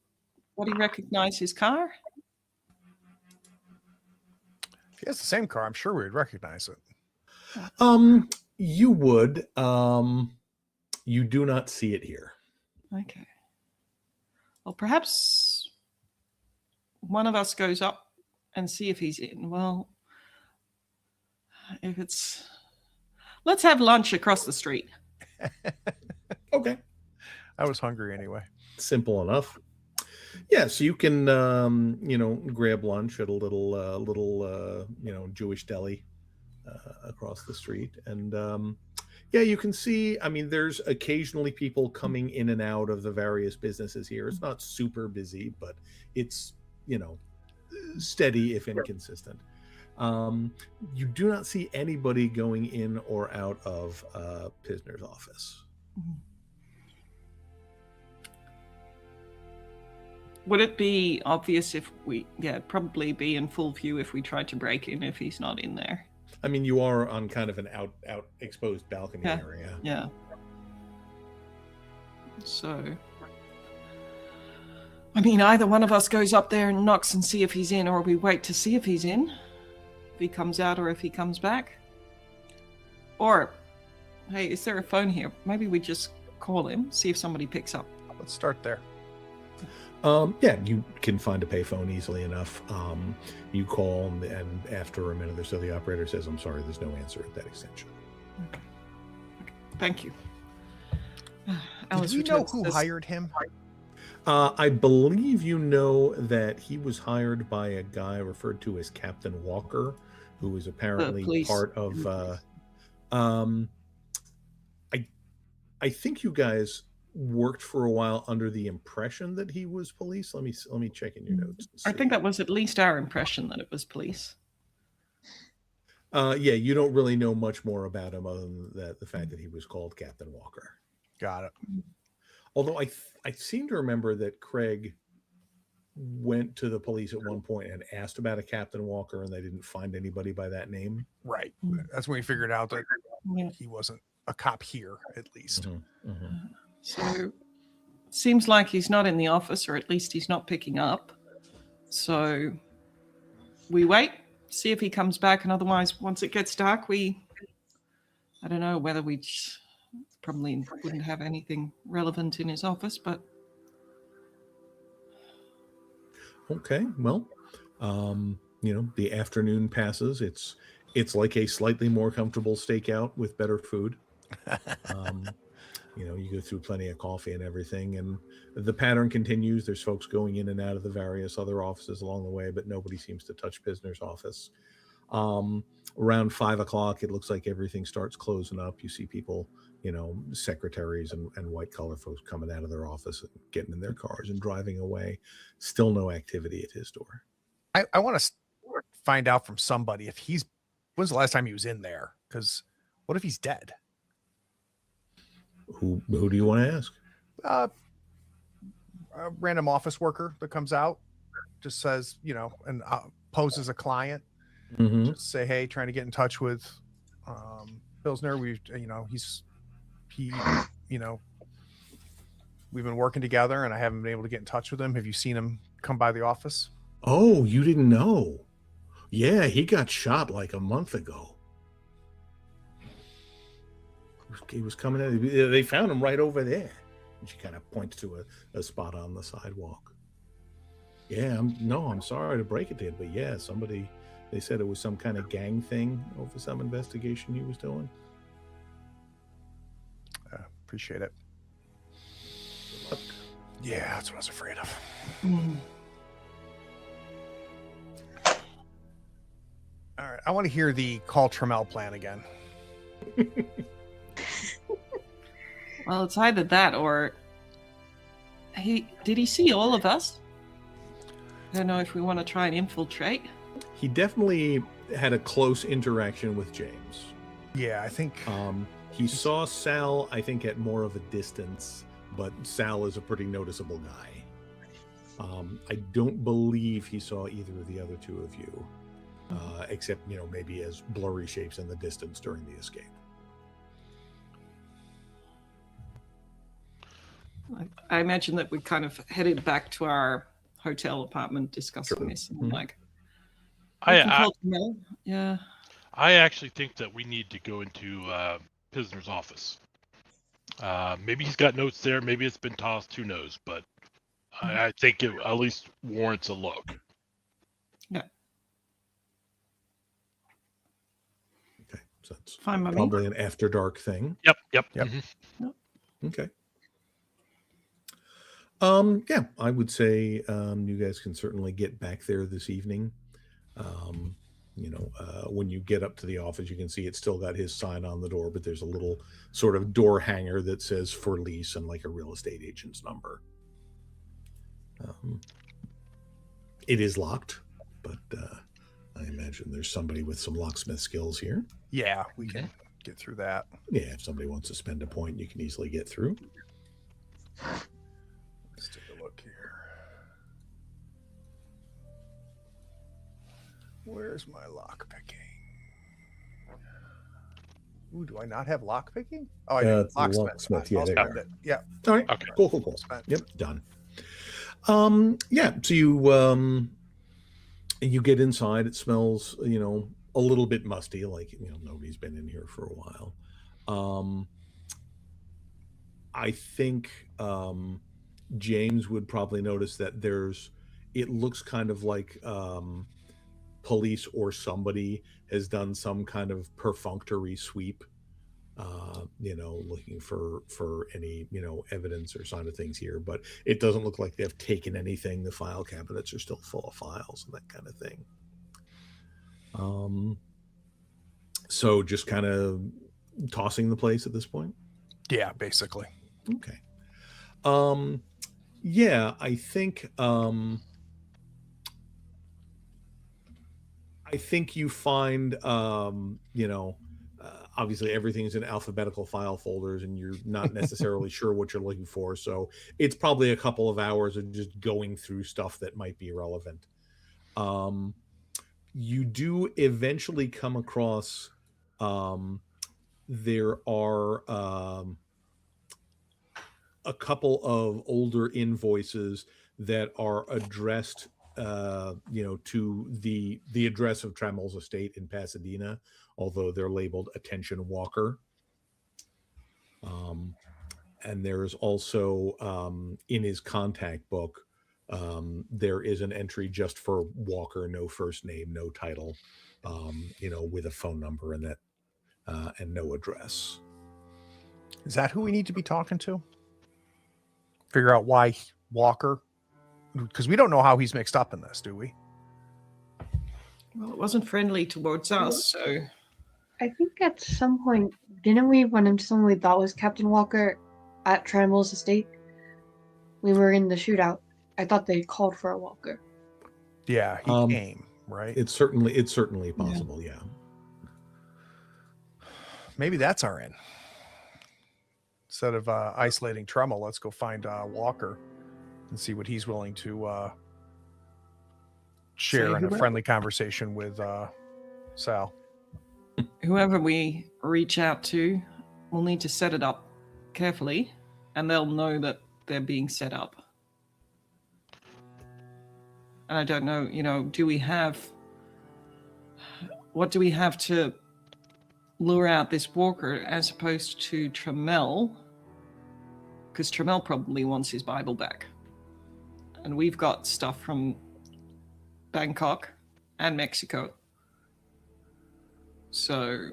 recognize his car? If he has the same car, I'm sure we would recognize it. You would. You do not see it here. Okay. Well, perhaps one of us goes up and see if he's in. Well, let's have lunch across the street. Okay. I was hungry anyway. Simple enough. Yeah, so you can, grab lunch at a little Jewish deli across the street. And, you can see, there's occasionally people coming in and out of the various businesses here. It's not super busy, but it's, steady if inconsistent. You do not see anybody going in or out of Pisner's office. Would it be obvious if it'd probably be in full view if we tried to break in if he's not in there? You are on kind of an out exposed balcony area. Yeah. So, either one of us goes up there and knocks and see if he's in, or we wait to see if he's in, if he comes out or if he comes back. Or, hey, is there a phone here? Maybe we just call him, see if somebody picks up. Let's start there. You can find a payphone easily enough. You call, and after a minute or so, the operator says, "I'm sorry, there's no answer at that extension." Okay. Thank you. Do you know who hired him? I believe you know that he was hired by a guy referred to as Captain Walker, who was apparently part of. I think you guys worked for a while under the impression that he was police. Let me check in your notes. I think that was at least our impression that it was police. You don't really know much more about him other than the fact that he was called Captain Walker. Got it. Although I seem to remember that Craig went to the police at one point and asked about a Captain Walker, and they didn't find anybody by that name. Right. That's when we figured out that he wasn't a cop here, at least. Mm-hmm. Mm-hmm. So, seems like he's not in the office, or at least he's not picking up. So, we wait, see if he comes back, and otherwise, once it gets dark, I don't know whether we probably wouldn't have anything relevant in his office, but... Okay, well, the afternoon passes. It's like a slightly more comfortable stakeout with better food. You go through plenty of coffee and everything, and the pattern continues. There's folks going in and out of the various other offices along the way, but nobody seems to touch Pisner's office. Around 5 o'clock, it looks like everything starts closing up. You see people, secretaries and white collar folks coming out of their office and getting in their cars and driving away. Still no activity at his door. I want to find out from somebody when's the last time he was in there? Because what if he's dead? Who do you want to ask? A random office worker that comes out, just says, and poses a client. Mm-hmm. Just say, hey, trying to get in touch with Pilsner. We've been working together, and I haven't been able to get in touch with him. Have you seen him come by the office? Oh, you didn't know? Yeah, he got shot like a month ago. He was coming in. They found him right over there. And she kind of points to a spot on the sidewalk. Yeah, I'm sorry to break it to you, but yeah, they said it was some kind of gang thing over some investigation he was doing. Appreciate it. Yeah, that's what I was afraid of. All right, I want to hear the call Trammell plan again. Well, it's either that or did he see all of us? I don't know if we want to try and infiltrate. He definitely had a close interaction with James. Yeah, I think he saw Sal, I think, at more of a distance, but Sal is a pretty noticeable guy. I don't believe he saw either of the other two of you, except, maybe as blurry shapes in the distance during the escape. I imagine that we kind of headed back to our hotel apartment discussing this. And yeah. I actually think that we need to go into prisoner's office. Maybe he's got notes there. Maybe it's been tossed. Who knows? But I think it at least warrants a look. Yeah. Okay, so that's fine by probably me. An after dark thing. Yep. Mm-hmm. Okay. Yeah, I would say you guys can certainly get back there this evening. When you get up to the office, you can see it's still got his sign on the door, but there's a little sort of door hanger that says for lease and like a real estate agent's number. It is locked, but I imagine there's somebody with some locksmith skills here. Yeah, we can get through that. Yeah, if somebody wants to spend a point, you can easily get through. Let's take a look here. Where's my lock picking? Ooh, do I not have lock picking? Oh, I do. Locksmith. Yeah, there you are. Yeah. All right. Okay. Cool. Yep, done. Yeah. So you get inside. It smells, a little bit musty, like nobody's been in here for a while. I think James would probably notice that it looks kind of like police or somebody has done some kind of perfunctory sweep, looking for any, evidence or sign of things here, but it doesn't look like they've taken anything. The file cabinets are still full of files and that kind of thing. So just kind of tossing the place at this point. Yeah, basically. Okay. Yeah, I think you find obviously everything's in alphabetical file folders and you're not necessarily sure what you're looking for, so it's probably a couple of hours of just going through stuff that might be relevant. You do eventually come across there are a couple of older invoices that are addressed to the address of Trammell's estate in Pasadena, although they're labeled Attention Walker. And there's also in his contact book, there is an entry just for Walker, no first name, no title, with a phone number and that and no address. Is that who we need to be talking to? Figure out why Walker, because we don't know how he's mixed up in this, do we? Well, it wasn't friendly towards us, so I think at some point, didn't we run into someone we thought was Captain Walker at Trammell's estate? We were in the shootout. I thought they called for a Walker. Yeah, he came, right? It's certainly possible, yeah. Maybe that's our in. Instead of isolating Trammell, let's go find Walker and see what he's willing to share in a friendly conversation with Sal. Whoever we reach out to, we'll need to set it up carefully, and they'll know that they're being set up. And I don't know, what do we have to lure out this Walker as opposed to Trammell? Because Trammell probably wants his Bible back. And we've got stuff from Bangkok and Mexico. So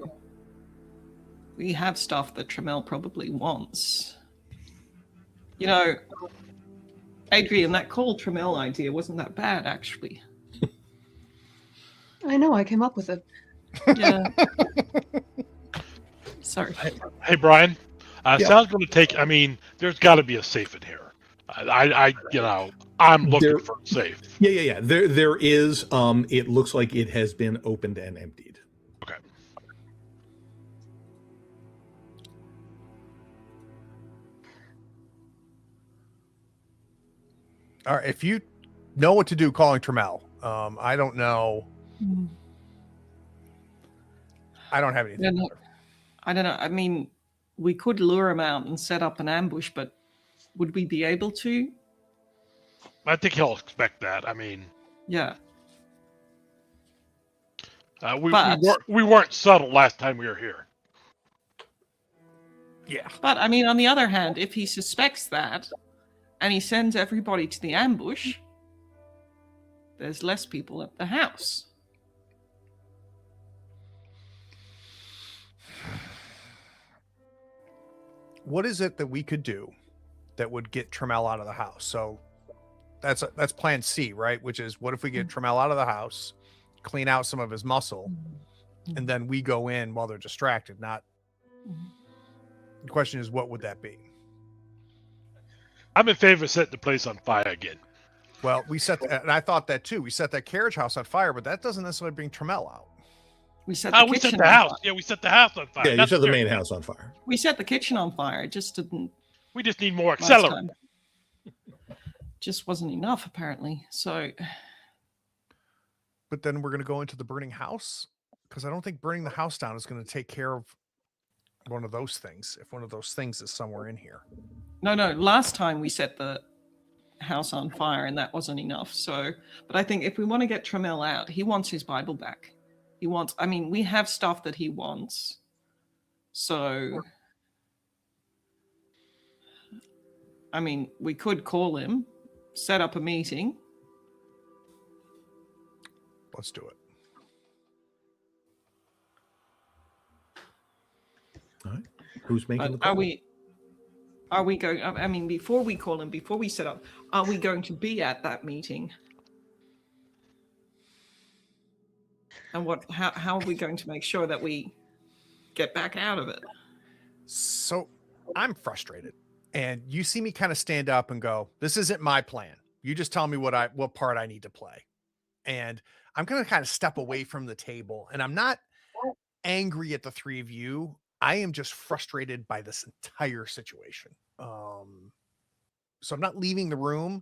we have stuff that Trammell probably wants. Adrian, that call Trammell idea wasn't that bad, actually. I know, I came up with it. Yeah. Sorry. Hey, Brian. Sal's going to take. There's got to be a safe in here. I'm looking for a safe. Yeah. There is. It looks like it has been opened and emptied. Okay. All right. If you know what to do calling Trammell. I don't know. I don't have anything. I don't know. I mean, we could lure him out and set up an ambush, but would we be able to? I think he'll expect that. I mean, Yeah. we weren't subtle last time we were here. Yeah. But I mean, on the other hand, if he suspects that and he sends everybody to the ambush, there's less people at the house. What is it that we could do that would get Trammell out of the house? So that's plan C, right? Which is, what if we get Trammell out of the house, clean out some of his muscle, and then we go in while they're distracted? Not. The question is, what would that be? I'm in favor of setting the place on fire again. Well, and I thought that too. We set that carriage house on fire, but that doesn't necessarily bring Trammell out. We set the house. Fire. Yeah, we set the house on fire. Yeah, you set the main house on fire. We set the kitchen on fire. It just didn't. We just need more accelerant. Just wasn't enough, apparently. So. But then we're going to go into the burning house, because I don't think burning the house down is going to take care of one of those things. If one of those things is somewhere in here. No. Last time we set the house on fire, and that wasn't enough. So, but I think if we want to get Trammell out, he wants his Bible back. He wants. I mean, we have stuff that he wants. So, I mean, we could call him, set up a meeting. Let's do it. All right. Who's making the call? Are we going? I mean, before we call him, before we set up, are we going to be at that meeting? And how are we going to make sure that we get back out of it? So I'm frustrated, and you see me kind of stand up and go, "This isn't my plan. You just tell me what part I need to play." And I'm going to kind of step away from the table, and I'm not angry at the three of you. I am just frustrated by this entire situation. So I'm not leaving the room,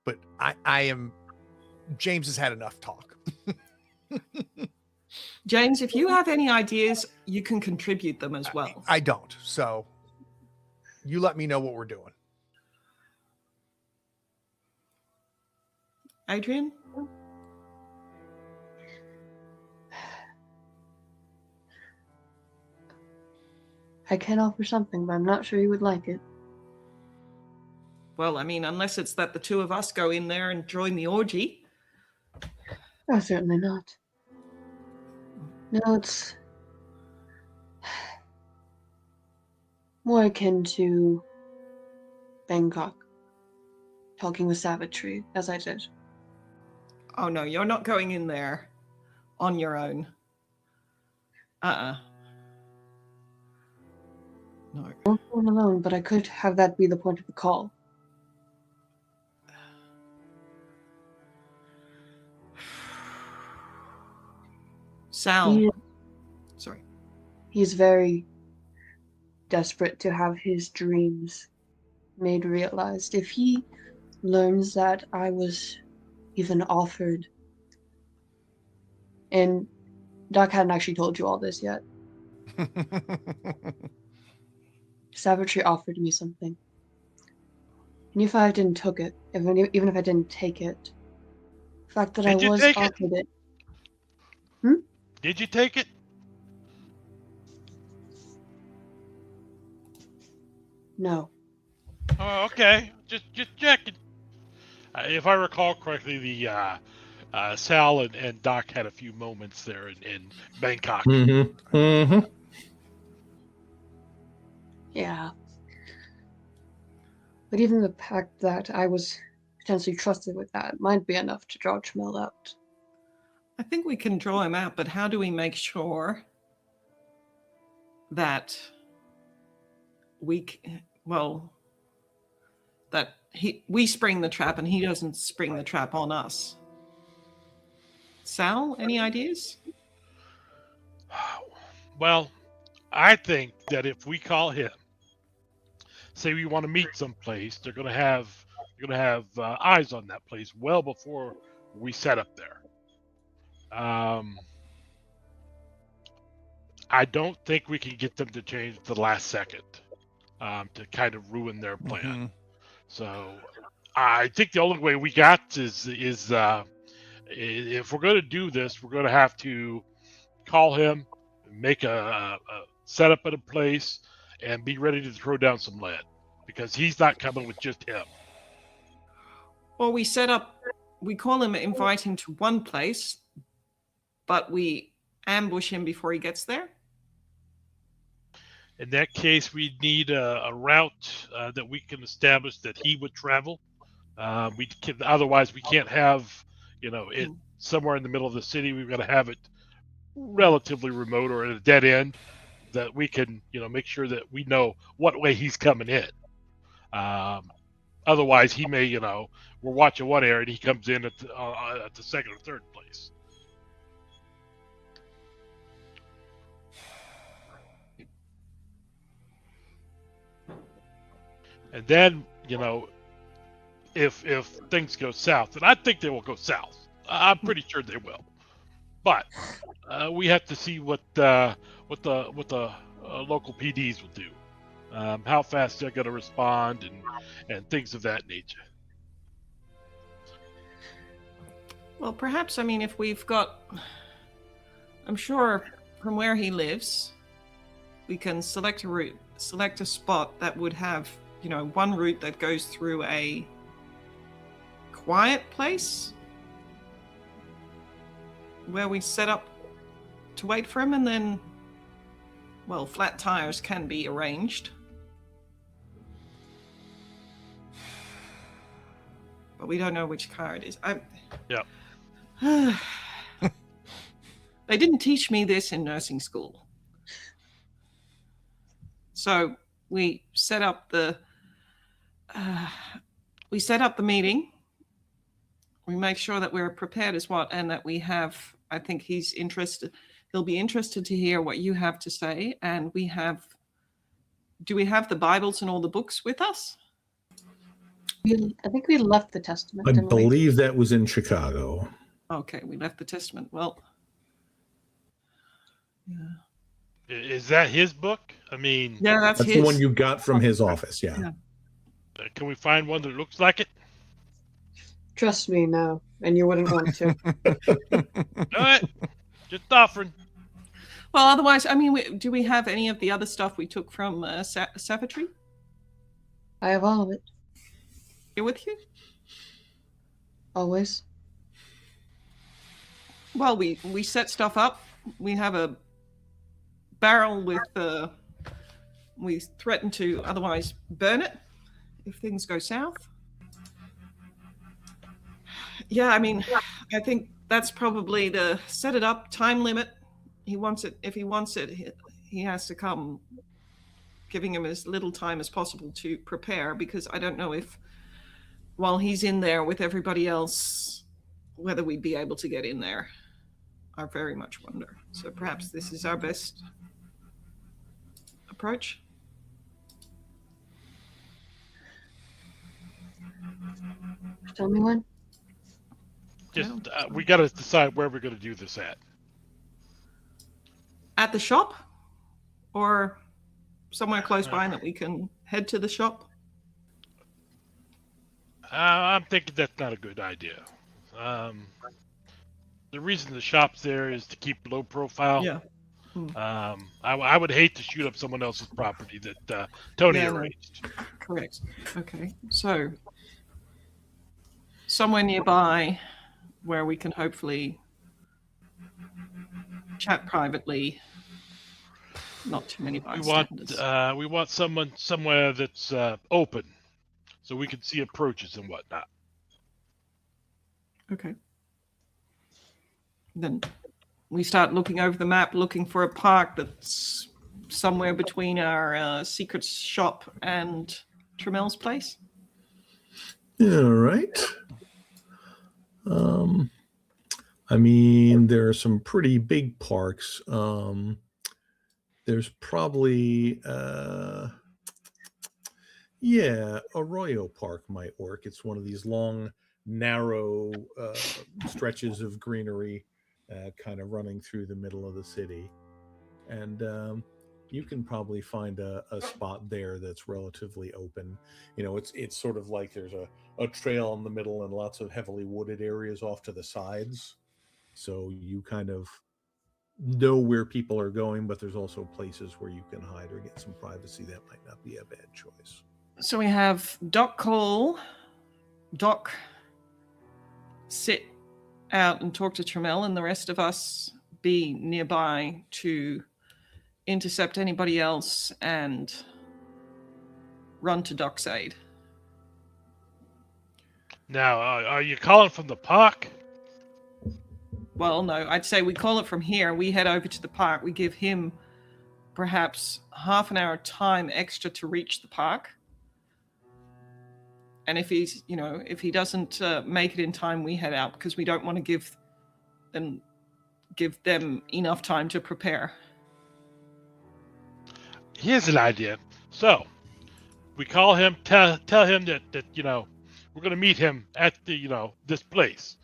but I am. James has had enough talk. James, if you have any ideas, you can contribute them as well. I don't. So you let me know what we're doing. Adrian? I can offer something, but I'm not sure you would like it. Well, I mean, unless it's that the two of us go in there and join the orgy. Oh, certainly not. No, it's more akin to Bangkok. Talking with savagery, as I did. Oh, no, you're not going in there on your own. No. I won't go in alone, but I could have that be the point of the call. Sal. Sorry. He's very desperate to have his dreams made realized. If he learns that I was even offered, and Doc hadn't actually told you all this yet. Savagery offered me something. And if I didn't took it, even if I didn't take it, the fact that I was offered it. Did you take it? No. Oh, okay. Just checking. If I recall correctly, the Sal and Doc had a few moments there in Bangkok. Mm-hmm. Mm-hmm. Yeah. But even the fact that I was potentially trusted with that might be enough to draw Trammell out. I think we can draw him out, but how do we make sure that we spring the trap and he doesn't spring the trap on us? Sal, any ideas? Well, I think that if we call him, say we want to meet someplace, they're going to have They're going to have eyes on that place well before we set up there. I don't think we can get them to change the last second to kind of ruin their plan. Mm-hmm. So I think the only way we got is if we're going to do this, we're going to have to call him, make a setup at a place, and be ready to throw down some lead, because he's not coming with just him. Well, we call him, invite him to one place, but we ambush him before he gets there. In that case, we need a route that we can establish that he would travel. Otherwise, we can't have, it somewhere in the middle of the city. We've got to have it relatively remote or at a dead end that we can, make sure that we know what way he's coming in. Otherwise, he may, we're watching one area and he comes in at the second or third place. And then, if things go south, and I think they will go south, I'm pretty sure they will. But we have to see what the local PDs will do, how fast they're going to respond, and things of that nature. Well, perhaps, if we've got, I'm sure from where he lives, we can select a route, select a spot that would have, one route that goes through a quiet place where we set up to wait for him, and then, well, flat tires can be arranged. But we don't know which car it is. Yeah. They didn't teach me this in nursing school. So we set up the meeting. We make sure that we're prepared as what, and that we have, I think he's interested. He'll be interested to hear what you have to say. And do we have the Bibles and all the books with us? I think we left the Testament. I believe that was in Chicago. Okay, we left the Testament. Well, yeah. Is that his book? Yeah, that's his. The one you got from his office, yeah. Can we find one that looks like it? Trust me, no. And you wouldn't want to. All right. Just offering. Well, otherwise, do we have any of the other stuff we took from Savitry? I have all of it. You're with you? Always. Well, we set stuff up. We have a barrel with we threaten to otherwise burn it if things go south. Yeah, I think that's probably the set it up, time limit. He wants it. If he wants it, he has to come, giving him as little time as possible to prepare, because I don't know if while he's in there with everybody else, whether we'd be able to get in there. I very much wonder. So perhaps this is our best approach. Tell me when. Just we got to decide where we're going to do this at. At the shop, or somewhere close by that we can head to the shop. I'm thinking that's not a good idea. The reason the shop's there is to keep low profile. Yeah. I would hate to shoot up someone else's property that Tony arranged. Correct. Okay. So somewhere nearby where we can hopefully chat privately. Not too many bystanders. We want someone somewhere that's open, so we can see approaches and whatnot. Okay. Then we start looking over the map, looking for a park that's somewhere between our secret shop and Tramel's place. All right. There are some pretty big parks. There's probably, Yeah, Arroyo Park might work. It's one of these long, narrow stretches of greenery kind of running through the middle of the city. And you can probably find a spot there that's relatively open. It's sort of like there's a trail in the middle and lots of heavily wooded areas off to the sides. So you kind of know where people are going, but there's also places where you can hide or get some privacy. That might not be a bad choice. So we have Doc call, Doc sit out and talk to Trammell, and the rest of us be nearby to intercept anybody else and run to Doc's aid. Now, are you calling from the park? Well, no, I'd say we call it from here. We head over to the park. We give him perhaps half an hour time extra to reach the park. And if he doesn't make it in time, we head out because we don't want to give them enough time to prepare. Here's an idea. So, we call him, tell him that we're going to meet him at the this place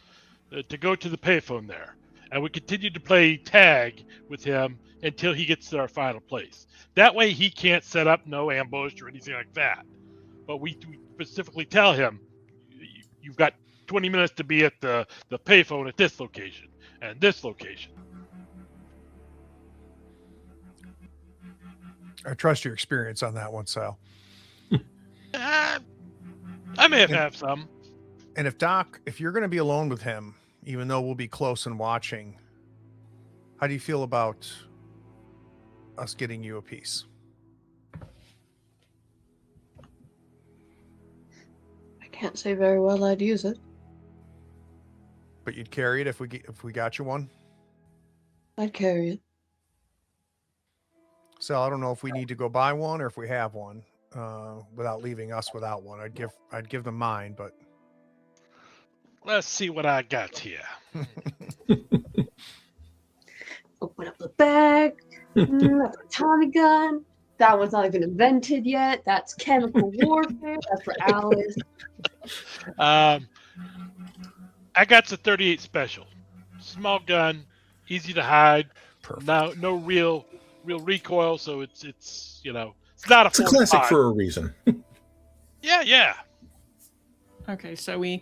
to go to the payphone there, and we continue to play tag with him until he gets to our final place. That way, he can't set up no ambush or anything like that. But we specifically tell him, you've got 20 minutes to be at the payphone at this location and this location. I trust your experience on that one, Sal. I may have some. And if you're going to be alone with him, even though we'll be close and watching, how do you feel about us getting you a piece? I can't say very well I'd use it. But you'd carry it if we got you one? I'd carry it. So I don't know if we need to go buy one or if we have one without leaving us without one. I'd give them mine, but Let's see what I got here. Open up the bag. That's a Tommy gun. That one's not even invented yet. That's chemical warfare. That's for Alice. I got the 38 special. Small gun, easy to hide. perfect. No real recoil, so it's it's not a It's a classic 45. for a reason. Yeah. Okay, so we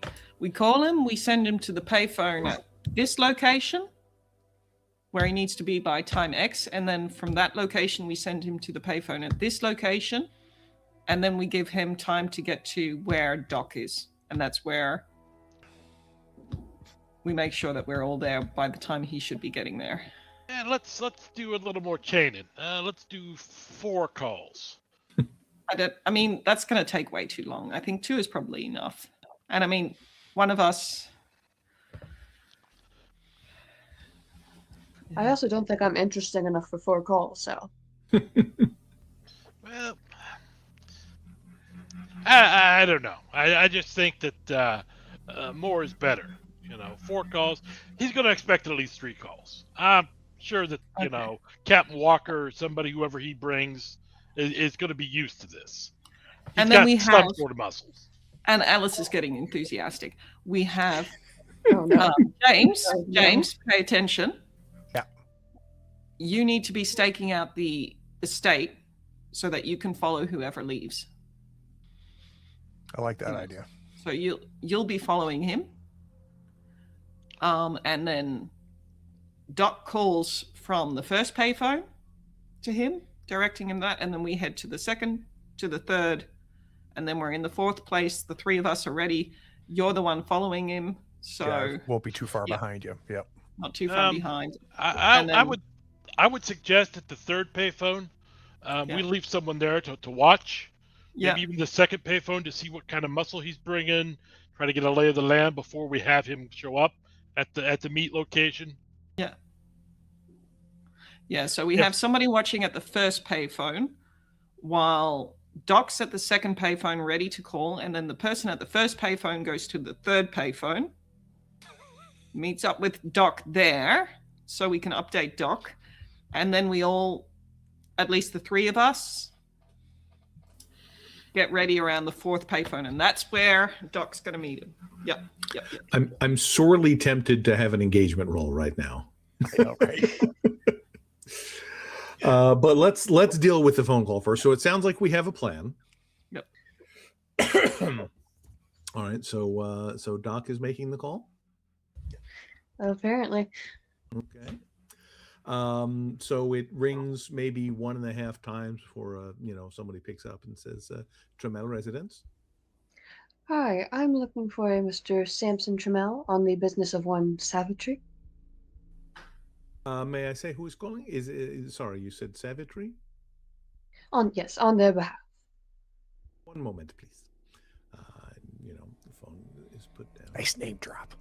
call him, we send him to the payphone at this location where he needs to be by time X, and then from that location we send him to the payphone at this location, and then we give him time to get to where Doc is, and that's where we make sure that we're all there by the time he should be getting there. And let's do a little more chaining. Let's do 4 calls. I mean, that's going to take way too long. I think 2 is probably enough. And I mean, one of us... I also don't think I'm interesting enough for 4 calls, so. Well, I don't know. I just think that more is better. 4 calls. He's going to expect at least 3 calls. I'm sure that Okay. Captain Walker or somebody, whoever he brings, is going to be used to this. And then got we some have- sort of muscles. And Alice is getting enthusiastic. We have Oh, no. James. Oh, no. James, pay attention. Yeah. You need to be staking out the estate so that you can follow whoever leaves. I like that idea. So you'll be following him. And then Doc calls from the first payphone to him, directing him that, and then we head to the second, to the third, and then we're in the 4th place. The 3 of us are ready. You're the one following him, so Yeah, won't be too far Yeah. behind you. Yep. not too far behind. I And then- would suggest at the 3rd payphone, Yeah. we leave someone there to watch. Yeah, Maybe even the 2nd payphone to see what kind of muscle he's bringing. Try to get a lay of the land before we have him show up at the meet location. yeah. So we Yeah. have somebody watching at the first payphone, while Doc's at the second payphone ready to call, and then the person at the first payphone goes to the 3rd payphone, meets up with Doc there, so we can update Doc, and then we all, at least the 3 of us, get ready around the 4th payphone, and that's where Doc's going to meet him. Yep. I'm sorely tempted to have an engagement roll right now. I know, right? But let's deal with the phone call first. So it sounds like we have a plan. Yep. All right. So Doc is making the call. Apparently. Okay. So it rings maybe 1.5 times before somebody picks up and says, Trammell residence. Hi, I'm looking for a Mr. Samson Trammell on the business of one savagery. May I say who is calling? Sorry, you said savagery? On their behalf. One moment, please. The phone is put down. Nice name drop.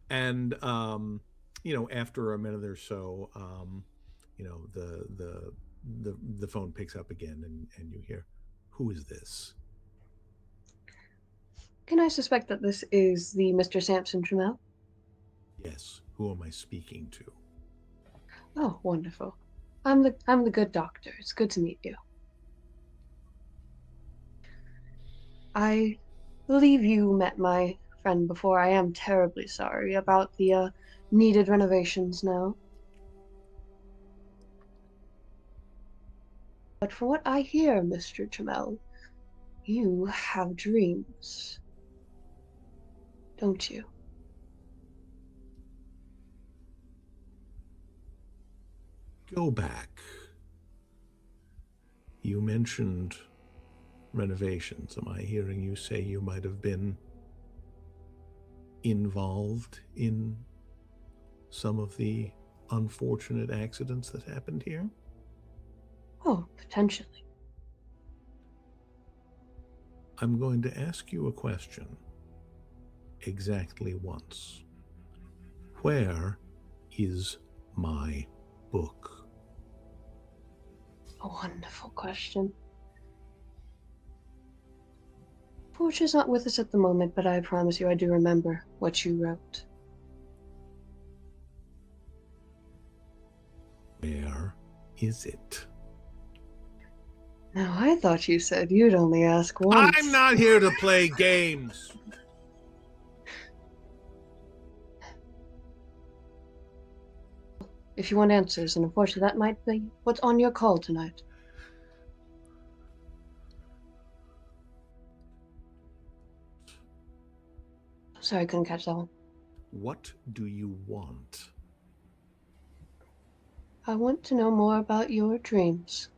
And after a minute or so, the phone picks up again, and you hear, "Who is this?" Can I suspect that this is the Mr. Samson Trammell? Yes. Who am I speaking to? Oh, wonderful. I'm the good doctor. It's good to meet you. I believe you met my friend before. I am terribly sorry about the needed renovations now. But from what I hear, Mr. Trammell, you have dreams, don't you? Go back. You mentioned renovations. Am I hearing you say you might have been involved in some of the unfortunate accidents that happened here? Oh, potentially. I'm going to ask you a question exactly once. Where is my book? A wonderful question. Fortune's not with us at the moment, but I promise you I do remember what you wrote. Where is it? Now, I thought you said you'd only ask once. I'm not here to play games. If you want answers, and unfortunately that might be what's on your call tonight. Sorry, I couldn't catch that one. What do you want? I want to know more about your dreams.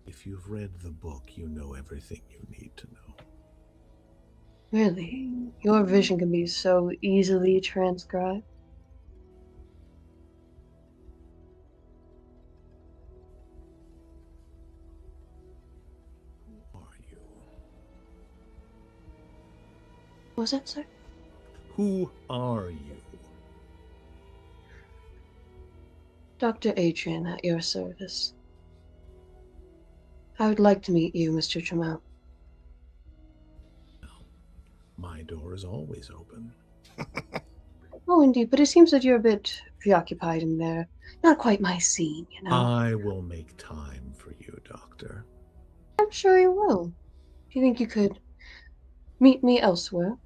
If you've read the book, you know everything you need to know. Really? Your vision can be so easily transcribed? Who are you? What was that, sir? Who are you? Dr. Adrian, at your service. I would like to meet you, Mr. Trammell. My door is always open. Oh, indeed, but it seems that you're a bit preoccupied in there. Not quite my scene, you know. I will make time for you, Doctor. I'm sure you will. Do you think you could meet me elsewhere?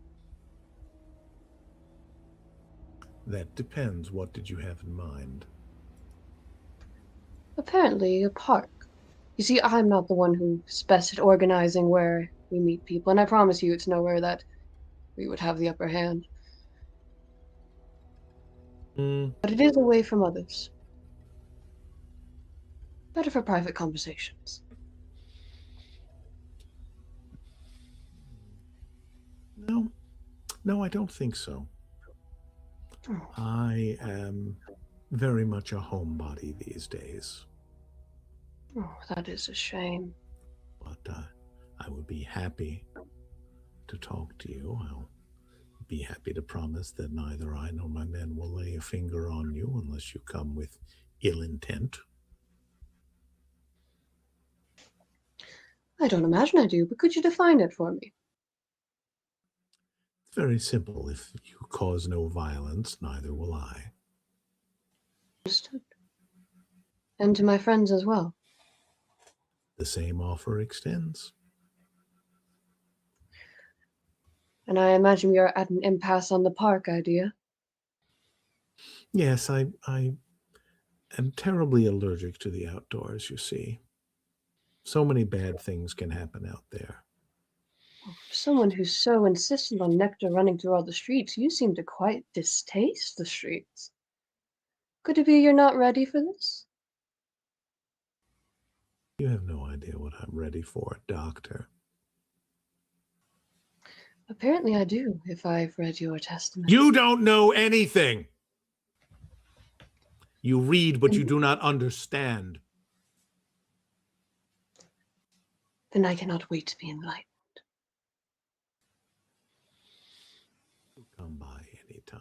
That depends. What did you have in mind? Apparently, a park. You see, I'm not the one who's best at organizing where we meet people, and I promise you it's nowhere that we would have the upper hand. But it is away from others. Better for private conversations. No, I don't think so. Oh. I am very much a homebody these days. Oh, that is a shame. But I would be happy to talk to you. I'll be happy to promise that neither I nor my men will lay a finger on you unless you come with ill intent. I don't imagine I do, but could you define it for me? Very simple. If you cause no violence, neither will I. Understood. And to my friends as well. The same offer extends. And I imagine we are at an impasse on the park idea. Yes, I am terribly allergic to the outdoors, you see. So many bad things can happen out there. For someone who's so insistent on nectar running through all the streets, you seem to quite distaste the streets. Could it be you're not ready for this? You have no idea what I'm ready for, Doctor. Apparently I do, if I've read your testament. You don't know anything! You read, but you do not understand. Then I cannot wait to be enlightened. Come by any time.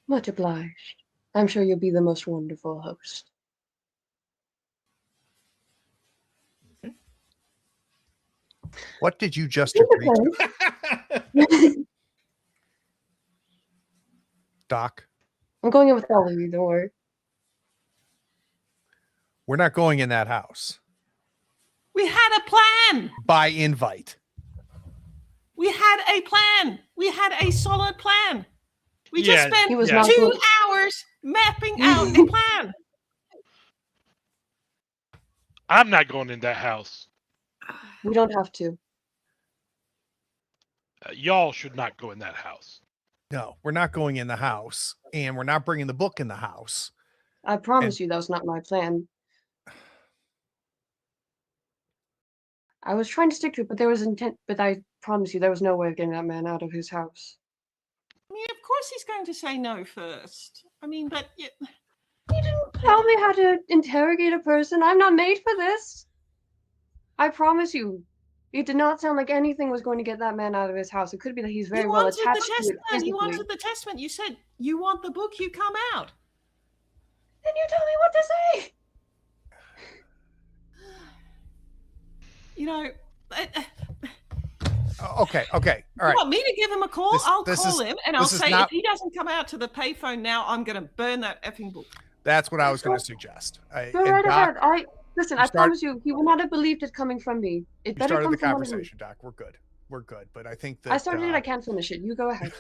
Much obliged. I'm sure you'll be the most wonderful host. Okay. What did you just agree to? Doc, I'm going in with all of you, don't worry. we're not going in that house. We had a plan. By invite. We had a plan. We had a solid plan. We just Yeah, spent He was yeah. not 2 going- hours mapping out a plan. I'm not going in that house. We don't have to. Y'all should not go in that house. No, we're not going in the house, and we're not bringing the book in the house. I promise you that was not my plan. I was trying to stick to it, but there was intent. But I promise you, there was no way of getting that man out of his house. I mean, of course he's going to say no first. I mean, but You didn't tell me how to interrogate a person. I'm not made for this. I promise you, it did not sound like anything was going to get that man out of his house. It could be that he's very you well wanted attached the to it testament. physically. You wanted the testament. You said you want the book. You come out. Then you tell me what to say. You know. Okay. All You right. want me to give him a call? This- I'll this call is- him and I'll this is say not- if he doesn't come out to the payphone now, I'm going to burn that effing book. That's what I was going to suggest. Go right ahead. Listen. I start- promise you, he would not have believed it coming from me. It You better started come the from one of you. conversation, Doc. We're good. But I think that I started it. I can't finish it. You go ahead.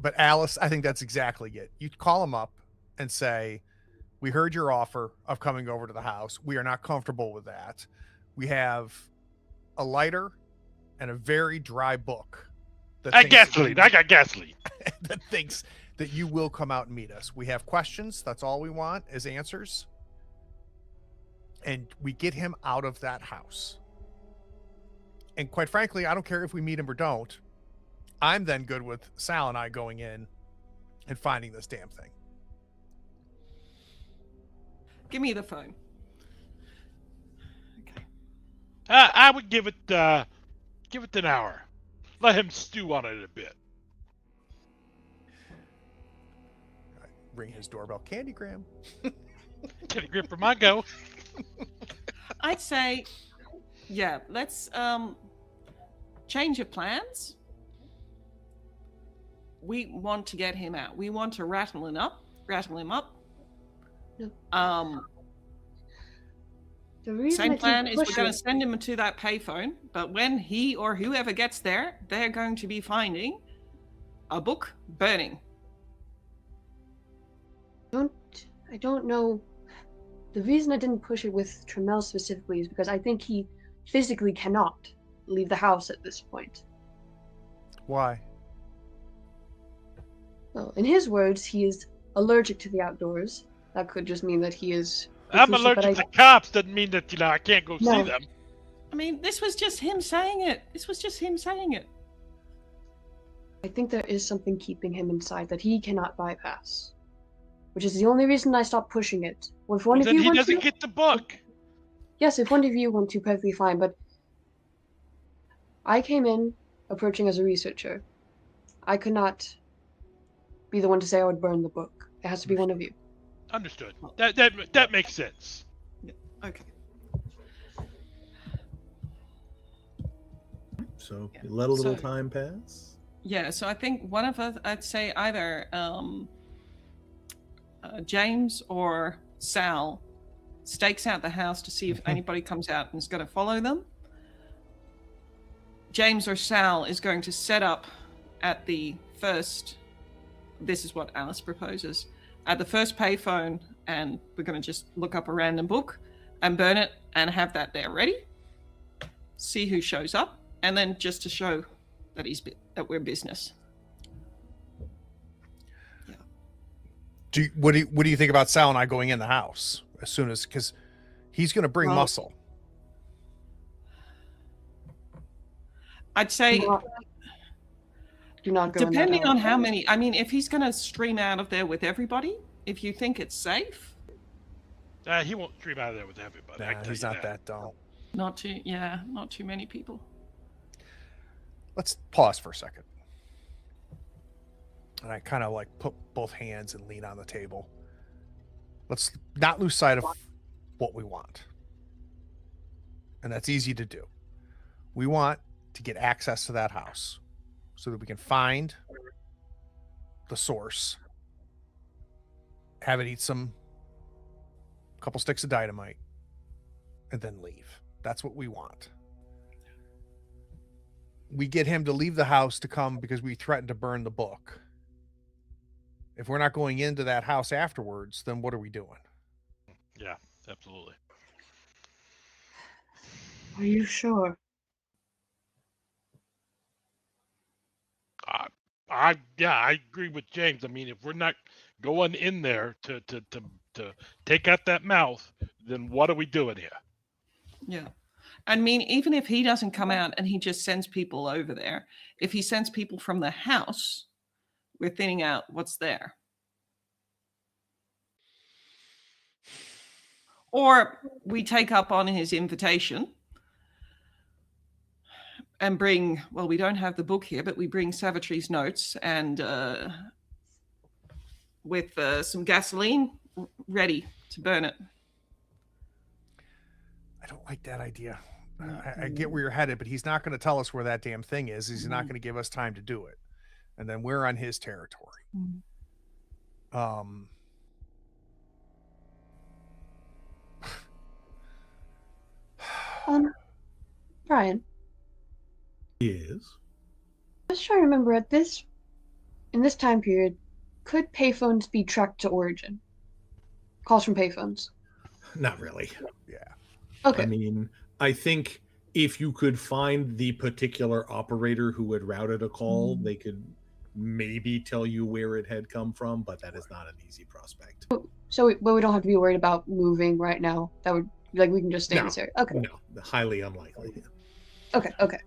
But Alice, I think that's exactly it. You call him up and say, "We heard your offer of coming over to the house. We are not comfortable with that. We have a lighter and a very dry book. I got gasoline. That thinks that you will come out and meet us. We have questions. That's all we want is answers. And we get him out of that house. And quite frankly, I don't care if we meet him or don't. I'm then good with Sal and I going in and finding this damn thing. Give me the phone. Okay. I would give it an hour. Let him stew on it a bit. Ring his doorbell. Candygram. Get a grip from my go. I'd say, yeah, let's change your plans. We want to get him out. We want to rattle him up. No. The reason Same I keep plan is we're pushing- going to send him to that payphone, but when he or whoever gets there, they're going to be finding a book burning. I don't know. The reason I didn't push it with Trammell specifically is because I think he physically cannot leave the house at this point. Why? Well, in his words, he is allergic to the outdoors. That could just mean that he is. I'm reclusive, but allergic to cops. Doesn't mean that I can't go No. see them. I mean, this was just him saying it. I think there is something keeping him inside that he cannot bypass, which is the only reason I stopped pushing it. Well, if one Well, of then you he want doesn't to, get the book. yes, if one of you want to, perfectly fine. But I came in approaching as a researcher. I could not be the one to say I would burn the book. It has to be one of you. Understood. That makes sense. Okay. so Yeah. you let a little So- time pass. Yeah, so I think one of us, I'd say either James or Sal stakes out the house to see if anybody comes out and is going to follow them. James or Sal is going to set up at the first, this is what Alice proposes, at the first payphone, and we're going to just look up a random book and burn it and have that there ready. See who shows up, and then just to show that that we're business. What do you think about Sal and I going in the house as soon as, because he's going to bring muscle. I'd say, Do not go in that depending on house. how many, I mean, if he's going to stream out of there with everybody, if you think it's safe, He won't stream out of there with everybody. I can tell He's you not that dumb. not too many people. Let's pause for a second. And I kind of like put both hands and lean on the table. Let's not lose sight of what we want. And that's easy to do. We want to get access to that house so that we can find the source, have it eat a couple sticks of dynamite, and then leave. That's what we want. We get him to leave the house to come because we threatened to burn the book. If we're not going into that house afterwards, then what are we doing? Yeah, absolutely. Are you sure? I agree with James. I mean, if we're not going in there to take out that mouth, then what are we doing here? Yeah. I mean, even if he doesn't come out and he just sends people over there, if he sends people from the house, we're thinning out what's there. Or we take up on his invitation and bring, well, we don't have the book here, but we bring Savatri's notes and with some gasoline ready to burn it. I don't like that idea. I get where you're headed, but he's not going to tell us where that damn thing is. He's not going to give us time to do it. And then we're on his territory. Brian, Yes. I was trying to remember in this time period, could payphones be tracked to origin? Calls from payphones. Not really. Yeah. Okay. I mean, I think if you could find the particular operator who had routed a call, they could maybe tell you where it had come from, but that is not an easy prospect. But we don't have to be worried about moving right now. That would we can just stay in this area. Okay. No, highly unlikely. Okay.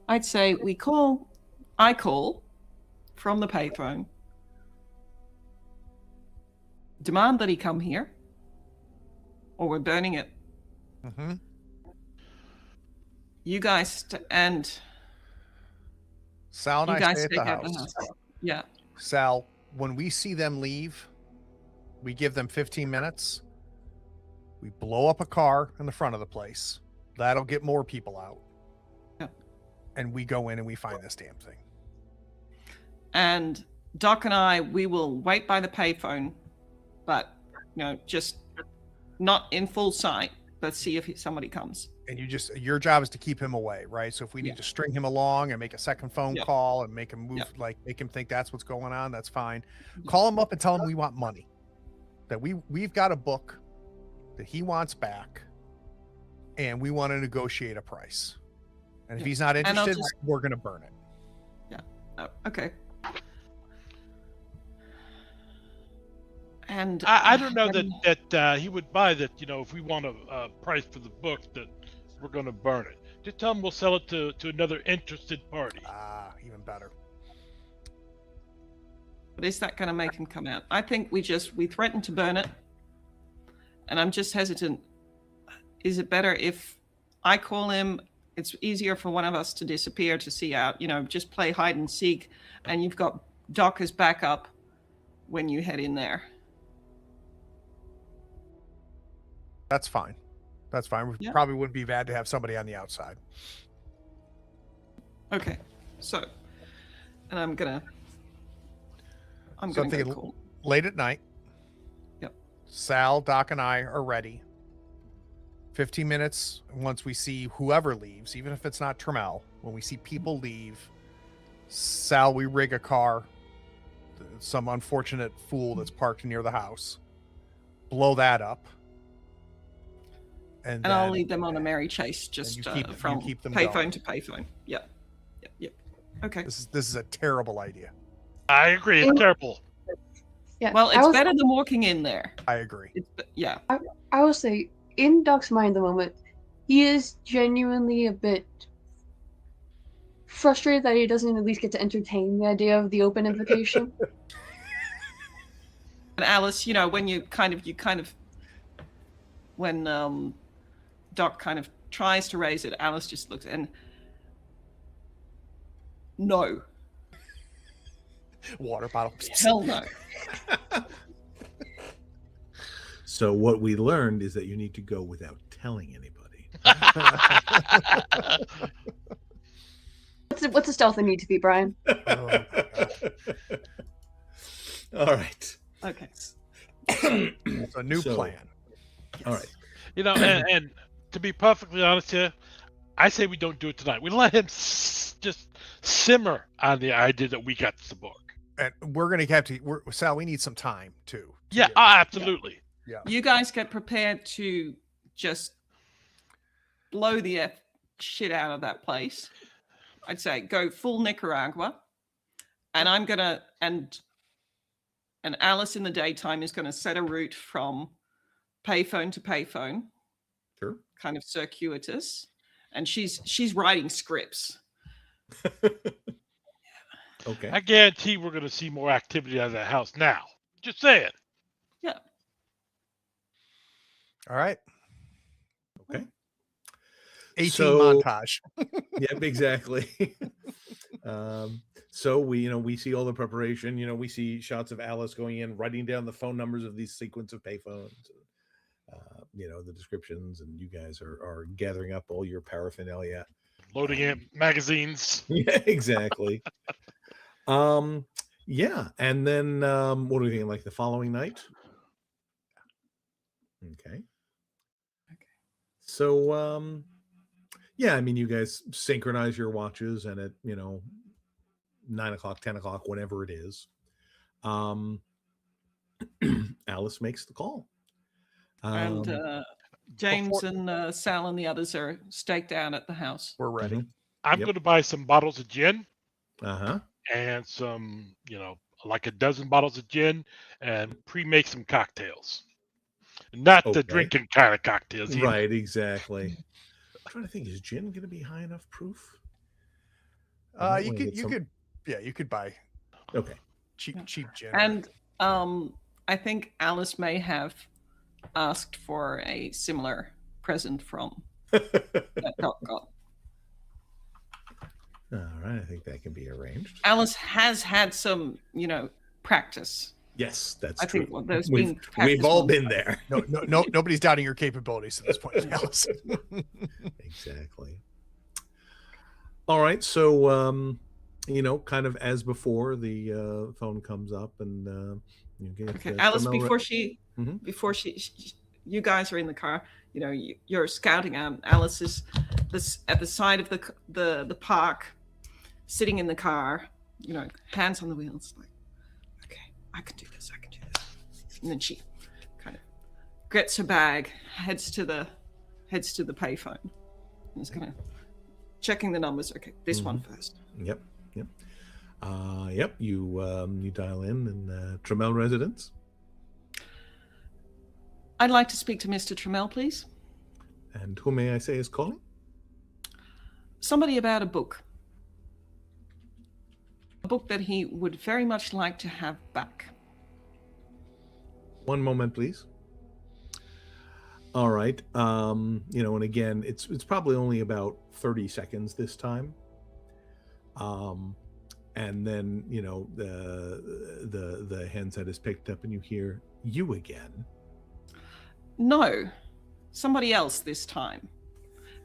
I'd say I call from the payphone, demand that he come here, or we're burning it. Mm-hmm. You guys and Sal and you I guys stay at stake the out house. the house. Yeah. Sal, when we see them leave, we give them 15 minutes. We blow up a car in the front of the place. That'll get more people out. Yeah. And we go in and we find this damn thing. And Doc and I, we will wait by the payphone, but just not in full sight, but see if somebody comes. And your job is to keep him away, right? So if we need to string him along and make a second phone call and make him move, make him think that's what's going on, that's fine. Call him up and tell him we want money. That we've got a book that he wants back, and we want to negotiate a price. And if he's not interested, we're going to burn it. Yeah. Oh, okay. And I don't know that he would buy that. If we want a price for the book, that we're going to burn it. Just tell him we'll sell it to another interested party. Even better. But is that going to make him come out? I think we threaten to burn it. And I'm just hesitant. Is it better if I call him? It's easier for one of us to disappear to see out, just play hide and seek. And you've got Doc as backup when you head in there. That's fine. That's fine. We Yeah. probably wouldn't be bad to have somebody on the outside. Okay, so, and I'm gonna So I'm go thinking call. late at night. Yep. Sal, Doc, and I are ready. 15 minutes once we see whoever leaves, even if it's not Trammell, when we see people leave, Sal, we rig a car, some unfortunate fool that's parked near the house, blow that up. And I'll then lead them on a merry chase, just you from keep them payphone going. to payphone. Yep. Okay. This is a terrible idea. I agree. It's terrible. Yeah. Well, it's better than walking in there. I agree. Yeah. I will say, in Doc's mind at the moment, he is genuinely a bit frustrated that he doesn't at least get to entertain the idea of the open invitation. And Alice, when when Doc kind of tries to raise it, Alice just looks and no. Water bottle. Hell no. So what we learned is that you need to go without telling anybody. What's the stealth I need to be, Brian? Oh, All right. Okay. it's a new plan. All right. And to be perfectly honest here, I say we don't do it tonight. We let him just simmer on the idea that we got the book. And we're going to have to, Sal, we need some time too. Yeah, absolutely. Yeah. You guys get prepared to just blow the shit out of that place. I'd say go full Nicaragua. And I'm going to, and Alice in the daytime is going to set a route from payphone to payphone. Sure. Kind of circuitous. And she's writing scripts. Okay. I guarantee we're going to see more activity out of that house now. Just saying. Yeah. All right. Okay. 18 So- montage. Yep, exactly. So we see all the preparation. We see shots of Alice going in, writing down the phone numbers of these sequence of payphones. The descriptions, and you guys are gathering up all your paraphernalia, Loading in magazines. Yeah, exactly. Yeah, and then what do we think? Like the following night? Okay. So yeah, I mean, you guys synchronize your watches, and at 9 o'clock, 10 o'clock, whenever it is, Alice makes the call. And James and Sal and the others are staked out at the house. We're ready. I'm Yep. going to buy some bottles of gin Uh-huh. and some, like a dozen bottles of gin and pre-make some cocktails. Not Okay. the drinking kind of cocktails. either. Right, exactly. I'm trying to think, is gin going to be high enough proof? I might You wanna could, get some- you could buy Okay. cheap gin. And I think Alice may have asked for a similar present from that Doc got. All right, I think that can be arranged. Alice has had some, practice. Yes, that's I true. think there's we've been practice all on- been there. No, nobody's doubting your capabilities at this point, Alice. Exactly. All right, so kind of as before, the phone comes up, and you get Okay, Alice, Trammell before you guys are in the car, you're scouting out. Alice is at the side of the park, sitting in the car, hands on the wheels, like, okay, I can do this. And then she kind of gets her bag, heads to the payphone, and is kind of checking the numbers. Okay, this one first. Yep. You dial in Trammell residence. I'd like to speak to Mr. Trammell, please. And who may I say is calling? Somebody about a book. A book that he would very much like to have back. One moment, please. All right. And again, it's probably only about 30 seconds this time. And then, the handset is picked up and you hear you again. No. somebody else this time.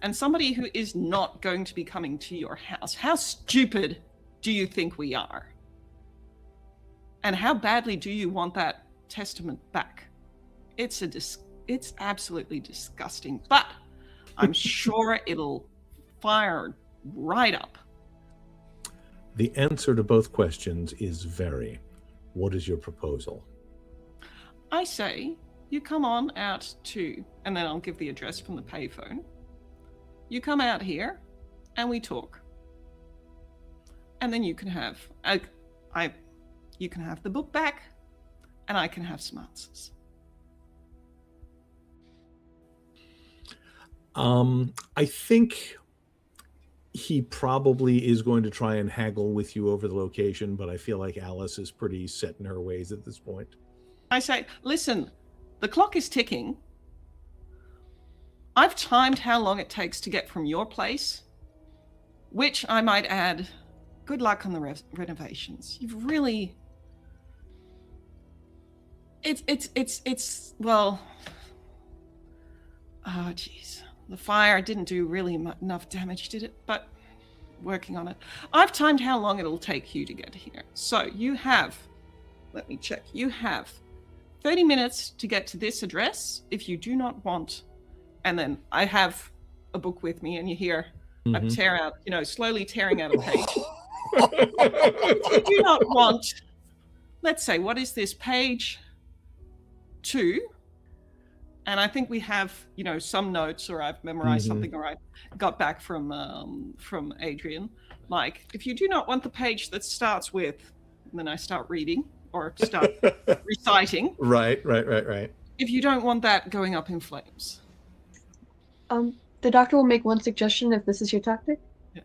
And somebody who is not going to be coming to your house. How stupid do you think we are? And how badly do you want that testament back? It's absolutely disgusting, but I'm sure it'll fire right up. The answer to both questions is very. What is your proposal? I say you come on out to, and then I'll give the address from the payphone. You come out here and we talk. And then you can have you can have the book back and I can have some answers. I think he probably is going to try and haggle with you over the location, but I feel like Alice is pretty set in her ways at this point. I say, listen, the clock is ticking. I've timed how long it takes to get from your place, which I might add, good luck on the renovations. You've really... It's well... Oh, jeez. The fire didn't do really enough damage, did it? But working on it. I've timed how long it'll take you to get here. So you have, let me check, you have 30 minutes to get to this address if you do not want, and then I have a book with me and you hear I tear out, slowly tearing out a page. If you do not want, let's say, what is this, page 2? And I think we have, some notes, or I've memorized something, or I got back from Adrian. Like, if you do not want the page that starts with, and then I start reading or start reciting. Right. If you don't want that going up in flames. The doctor will make one suggestion if this is your tactic. Yeah.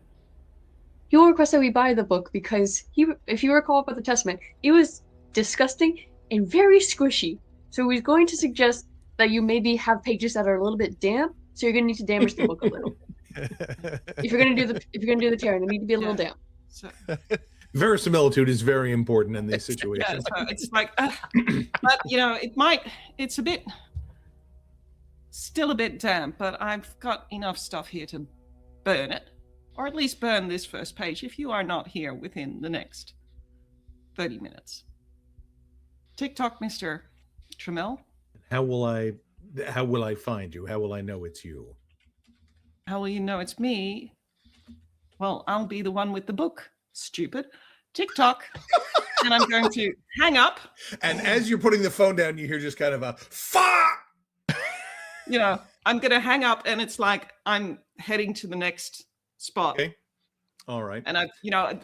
He will request that we buy the book because if you recall about the testament, it was disgusting and very squishy. So he's going to suggest that you maybe have pages that are a little bit damp, so you're gonna need to damage the book a little. If you're gonna do the tearing, they need to be a little damp. So, Verisimilitude is very important in these situations. Yeah, so it's like, but it's still a bit damp, but I've got enough stuff here to burn it, or at least burn this first page if you are not here within the next 30 minutes. TikTok, Mr. Trammell. How will I find you? How will I know it's you? How will you know it's me? Well, I'll be the one with the book, stupid. TikTok. And I'm going to hang up. And as you're putting the phone down, you hear just kind of a fuck. I'm going to hang up, and it's like I'm heading to the next spot. Okay. All right. And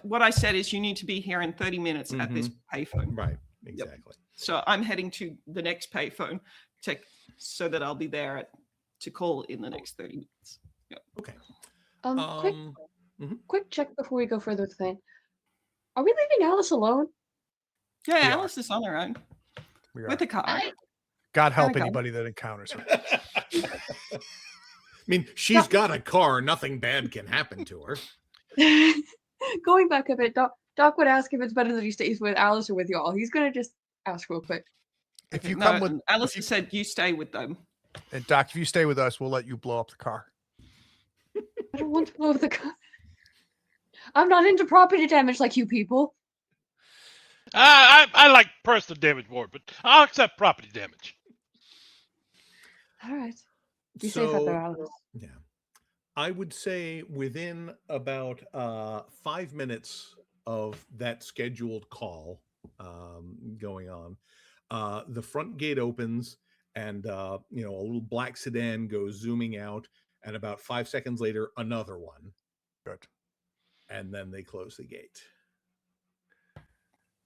what I said is you need to be here in 30 minutes at this payphone. Right. Exactly. Yep. So I'm heading to the next payphone so that I'll be there to call in the next 30 minutes. Yep. Okay. Quick check before we go further with the thing. Are we leaving Alice alone? Yeah, Alice is on her own with a car. God help anybody that encounters her. I mean, she's got a car. Nothing bad can happen to her. Going back a bit, Doc would ask if it's better that he stays with Alice or with y'all. He's gonna just ask real quick. If you come with Alice, said you stay with them. And Doc, if you stay with us, we'll let you blow up the car. I don't want to blow the car. I'm not into property damage like you people. I like personal damage more, but I'll accept property damage. All right. Be safe out there, Alice. Yeah. I would say within about 5 minutes of that scheduled call going on, the front gate opens and a little black sedan goes zooming out, and about 5 seconds later another one. Good. And then they close the gate.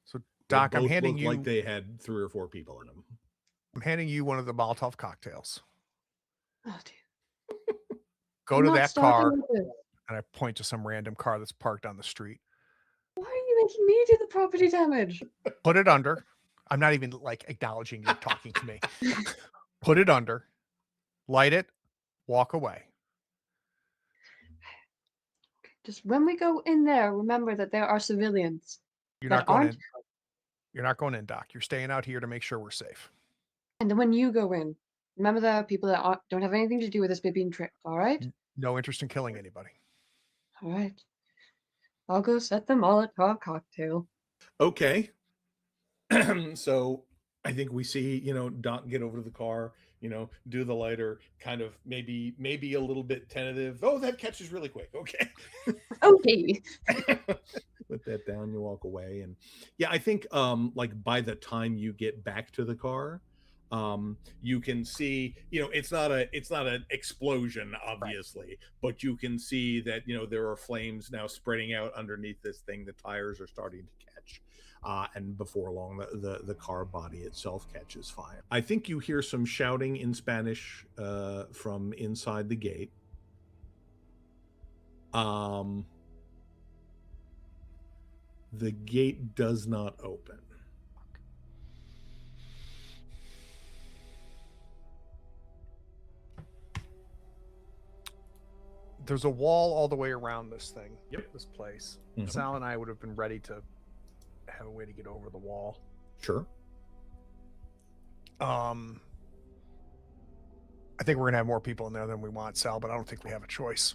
So Doc, I'm handing you like they had 3 or 4 people in them. I'm handing you one of the Molotov cocktails. Oh, dude. Go to that car, and I point to some random car that's parked on the street. Why are you making me do the property damage? Put it under. I'm not even acknowledging you're talking to me. Put it under, light it, walk away. Just when we go in there, remember that there are civilians. You're not going in. You're not going in, Doc. You're staying out here to make sure we're safe. And then when you go in, Remember the people that don't have anything to do with this being tricked, all right? No interest in killing anybody. All right. I'll go set the Molotov cocktail. Okay. So I think we see, Doc get over to the car, do the lighter, kind of maybe a little bit tentative. Oh, that catches really quick. Okay. Okay. Put that down, you walk away. And yeah, I think like by the time you get back to the car, you can see, it's not an explosion, obviously, but you can see that, there are flames now spreading out underneath this thing. The tires are starting to catch. And before long, the car body itself catches fire. I think you hear some shouting in Spanish from inside the gate. The gate does not open. There's a wall all the way around this thing. Yep. This place. Mhm. Sal and I would have been ready to have a way to get over the wall. Sure. I think we're gonna have more people in there than we want, Sal, but I don't think we have a choice.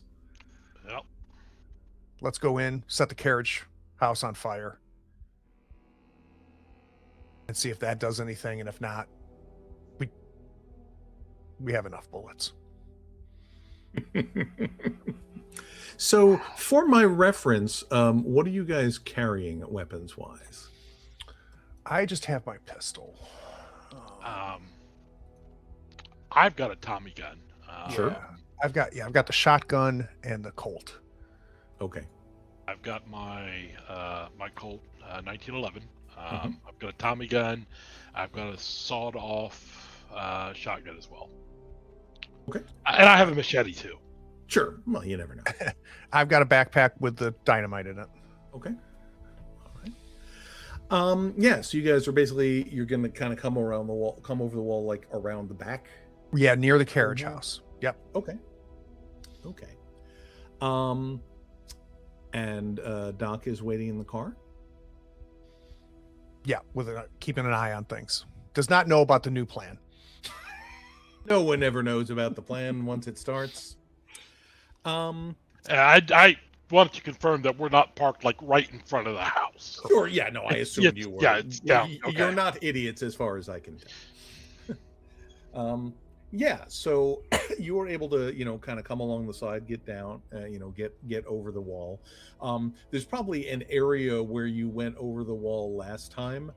Yep. Let's go in, set the carriage house on fire, and see if that does anything. And if not, we have enough bullets. So, for my reference, what are you guys carrying weapons-wise? I just have my pistol. I've got a Tommy gun. Sure. I've got the shotgun and the Colt. Okay. I've got my my Colt 1911. I've got a Tommy gun. I've got a sawed-off shotgun as well. Okay. And I have a machete too. Sure. Well, you never know. I've got a backpack with the dynamite in it. Okay. All right. Yeah, so you guys are basically, you're going to kind of come over the wall, like around the back. Yeah, near the carriage house. Yep. Okay. And Doc is waiting in the car. Yeah, with keeping an eye on things. Does not know about the new plan. No one ever knows about the plan once it starts. I wanted to confirm that we're not parked like right in front of the house. Sure. Yeah. No, I assumed you were. Yeah, it's down. You're Okay. not idiots, as far as I can tell. Yeah. So you were able to, kind of come along the side, get down, get over the wall. There's probably an area where you went over the wall last time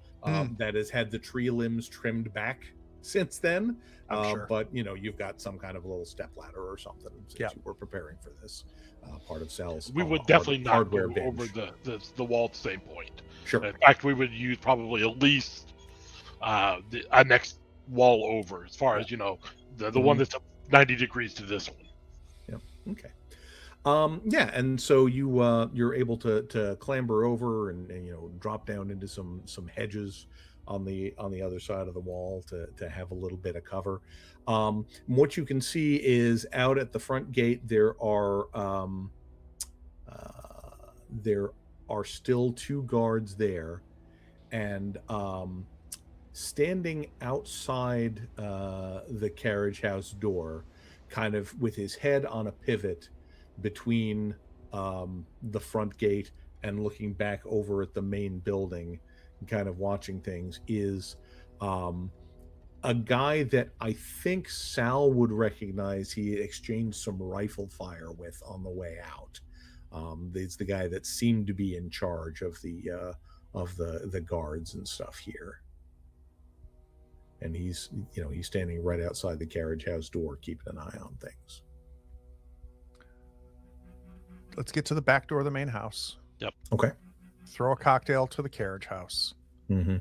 that has had the tree limbs trimmed back since then. Sure. But you've got some kind of a little step ladder or something since you were preparing for this part of Sal's. We would definitely not go hardware binge. over the wall at the same point. Sure. In fact, we would use probably at least a next wall over, as far as the one that's 90 degrees to this one. Yep. Okay. Yeah, and so you're able to clamber over and drop down into some hedges on the other side of the wall to have a little bit of cover. What you can see is out at the front gate there are still two guards there, and standing outside the carriage house door, kind of with his head on a pivot between the front gate and looking back over at the main building, kind of watching things, is a guy that I think Sal would recognize. He exchanged some rifle fire with on the way out. It's the guy that seemed to be in charge of the guards and stuff here. And he's standing right outside the carriage house door, keeping an eye on things. Let's get to the back door of the main house. Yep. Okay. Throw a cocktail to the carriage house. Mm-hmm.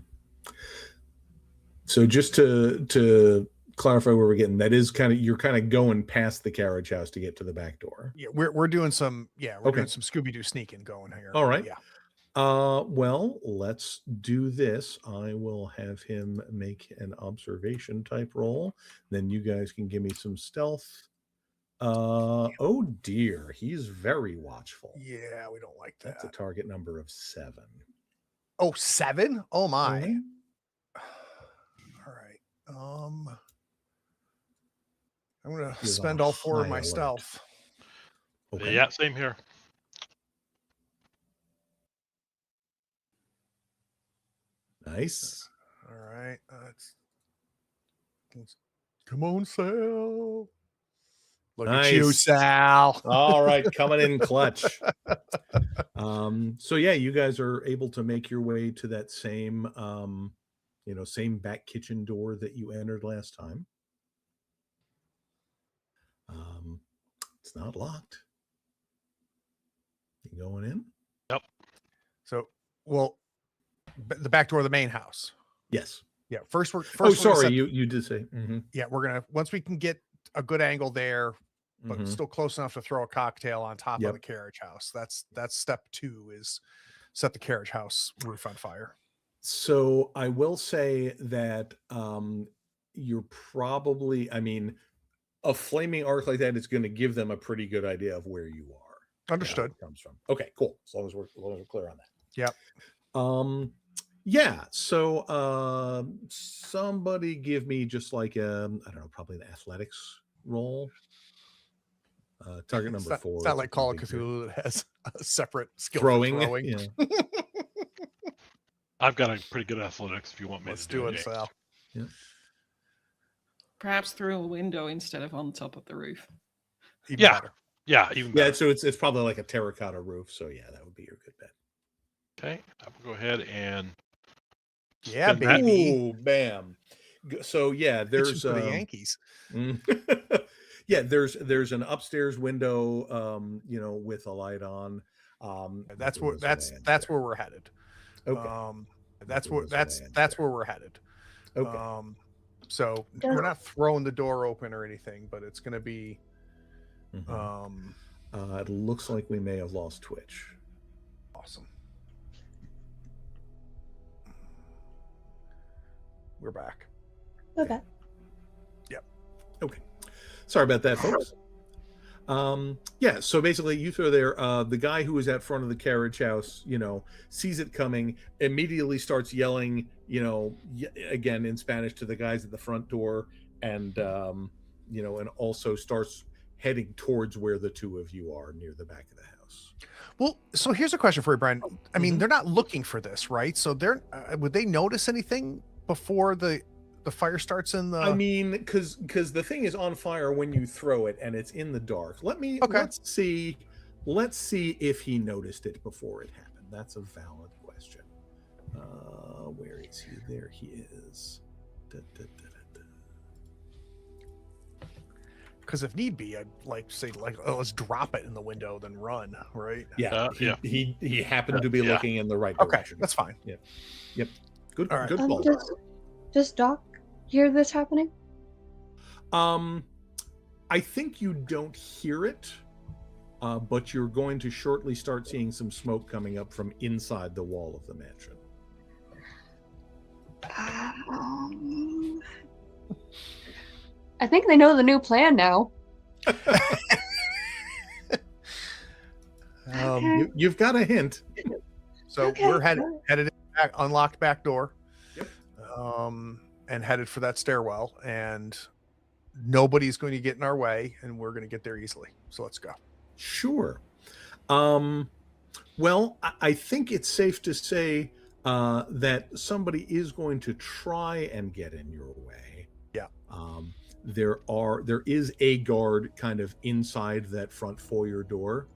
So just to clarify where we're getting, that is you're kind of going past the carriage house to get to the back door. Yeah, we're doing some doing some Scooby-Doo sneaking going here. All right. Yeah. Well, let's do this. I will have him make an observation type roll. Then you guys can give me some stealth. Oh dear, he's very watchful. Yeah, we don't like that. That's a target number of 7. Oh, 7? Oh my. Mhm. All right. I'm gonna He is spend on all 4 of high my alert. stealth. Okay. Yeah, same here. Nice. All right. Come on, Sal. Look at you, Nice. Sal. All right, coming in clutch. So yeah, you guys are able to make your way to that same same back kitchen door that you entered last time. It's not locked. You going in? So, well, the back door of the main house. Yes. Yeah. First, Oh, we're sorry, you did say. yeah, we're gonna once we can get a good angle there, but Mhm. still close enough to throw a cocktail on top Yep. of the carriage house. That's step 2 is set the carriage house roof on fire. So I will say that you're probably, a flaming arc like that is going to give them a pretty good idea of where you are. and how Understood. it comes from. Okay, cool. As long as we're clear on that. Yep. Yeah. So somebody give me just like I don't know, probably an athletics roll. Target number 4. It's not like Call of big deal. Cthulhu that has a separate skill Throwing. for throwing. Yeah. I've got a pretty good athletics if you want me Let's to do it, it. Sal. Yeah. Perhaps through a window instead of on top of the roof. Even Yeah. better. Yeah, even Yeah. better. So it's probably like a terracotta roof. So yeah, that would be your good bet. Okay, I will go ahead and Yeah, spin that. baby. Ooh, bam. So yeah, Pitching there's for the Yankees. yeah, there's an upstairs window, with a light on. That's nothing where was land that's there. where we're headed. Okay. That's Nothing where was that's land that's there. where we're headed. Okay. So we're not throwing the door open or anything, but it's going to be. Mhm. It looks like we may have lost Twitch. Awesome. We're back. Okay. Yep. Okay. Sorry about that, folks. Yeah, so basically you throw there, the guy who is at front of the carriage house, sees it coming, immediately starts yelling, again in Spanish to the guys at the front door, and and also starts heading towards where the two of you are near the back of the house. Well, so here's a question for you, Brian. I mean, they're not looking for this, right? So they're would they notice anything before the fire starts in the? Because the thing is on fire when you throw it and it's in the dark. Okay. Let's see if he noticed it before it happened. That's a valid question. Where is he? There he is. Because if need be, I'd say let's drop it in the window, then run, right? Yeah, yeah. He happened to be Yeah. looking in the right Okay, direction. that's fine. Yep. Good. All right. Good call. Does Doc hear this happening? I think you don't hear it, but you're going to shortly start seeing some smoke coming up from inside the wall of the mansion. I think they know the new plan now. You've got a hint. So Okay. we're headed back, unlocked back door. Yep. And headed for that stairwell, and nobody's going to get in our way, and we're going to get there easily. So let's go. Sure. Well, I think it's safe to say that somebody is going to try and get in your way. Yeah. There is a guard kind of inside that front foyer door.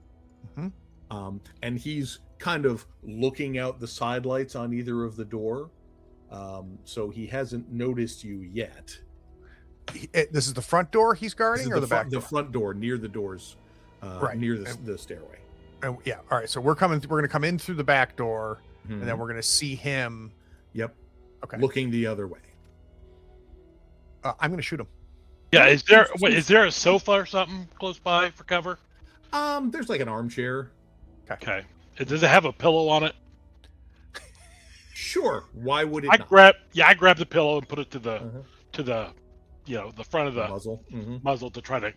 And he's kind of looking out the side lights on either of the door. So he hasn't noticed you yet. This is the front door he's guarding, or the back door? The front door, near the doors, Right. near the stairway. And yeah, all right. So we're going to come in through the back door, Mhm. and then we're going to see him. Yep. Okay. Looking the other way. I'm going to shoot him. Yeah, is there a sofa or something close by for cover? There's like an armchair. Okay. Does it have a pillow on it? Sure. Why would it I not? grab the pillow and put it to the the front of the muzzle. muzzle to try to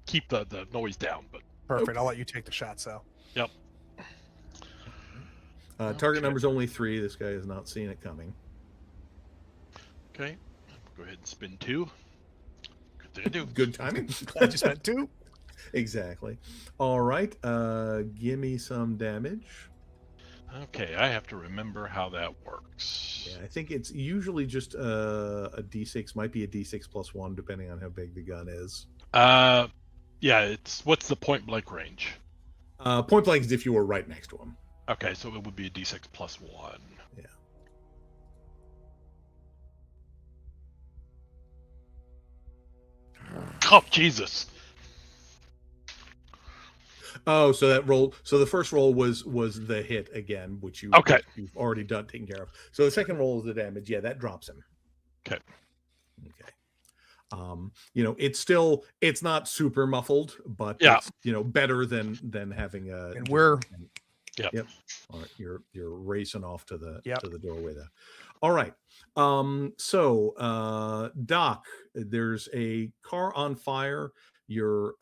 keep the noise down. But Perfect. Okay. I'll let you take the shot, Sal. yep. Target number's only 3. This guy has not seen it coming. Okay. Go ahead and spin 2. Good I do. Good timing. I just meant 2. Exactly. All right. Give me some damage. Okay, I have to remember how that works. Yeah, I think it's usually just a d6. Might be a d6 plus 1, depending on how big the gun is. Yeah, it's what's the point blank range? Point blank is if you were right next to him. Okay, so it would be a d6 plus 1. Yeah. Oh, Jesus. Oh, so that roll. So the first roll was the hit again, which you've already taken care of. So the second roll is the damage. Yeah, that drops him. Okay. It's not super muffled, but it's better than having a. And we're. Yep. All right, you're racing off to the doorway there. All right. Doc, there's a car on fire. You're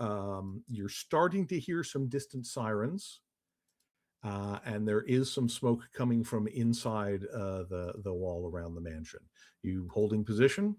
starting to hear some distant sirens, and there is some smoke coming from inside the wall around the mansion. You holding position?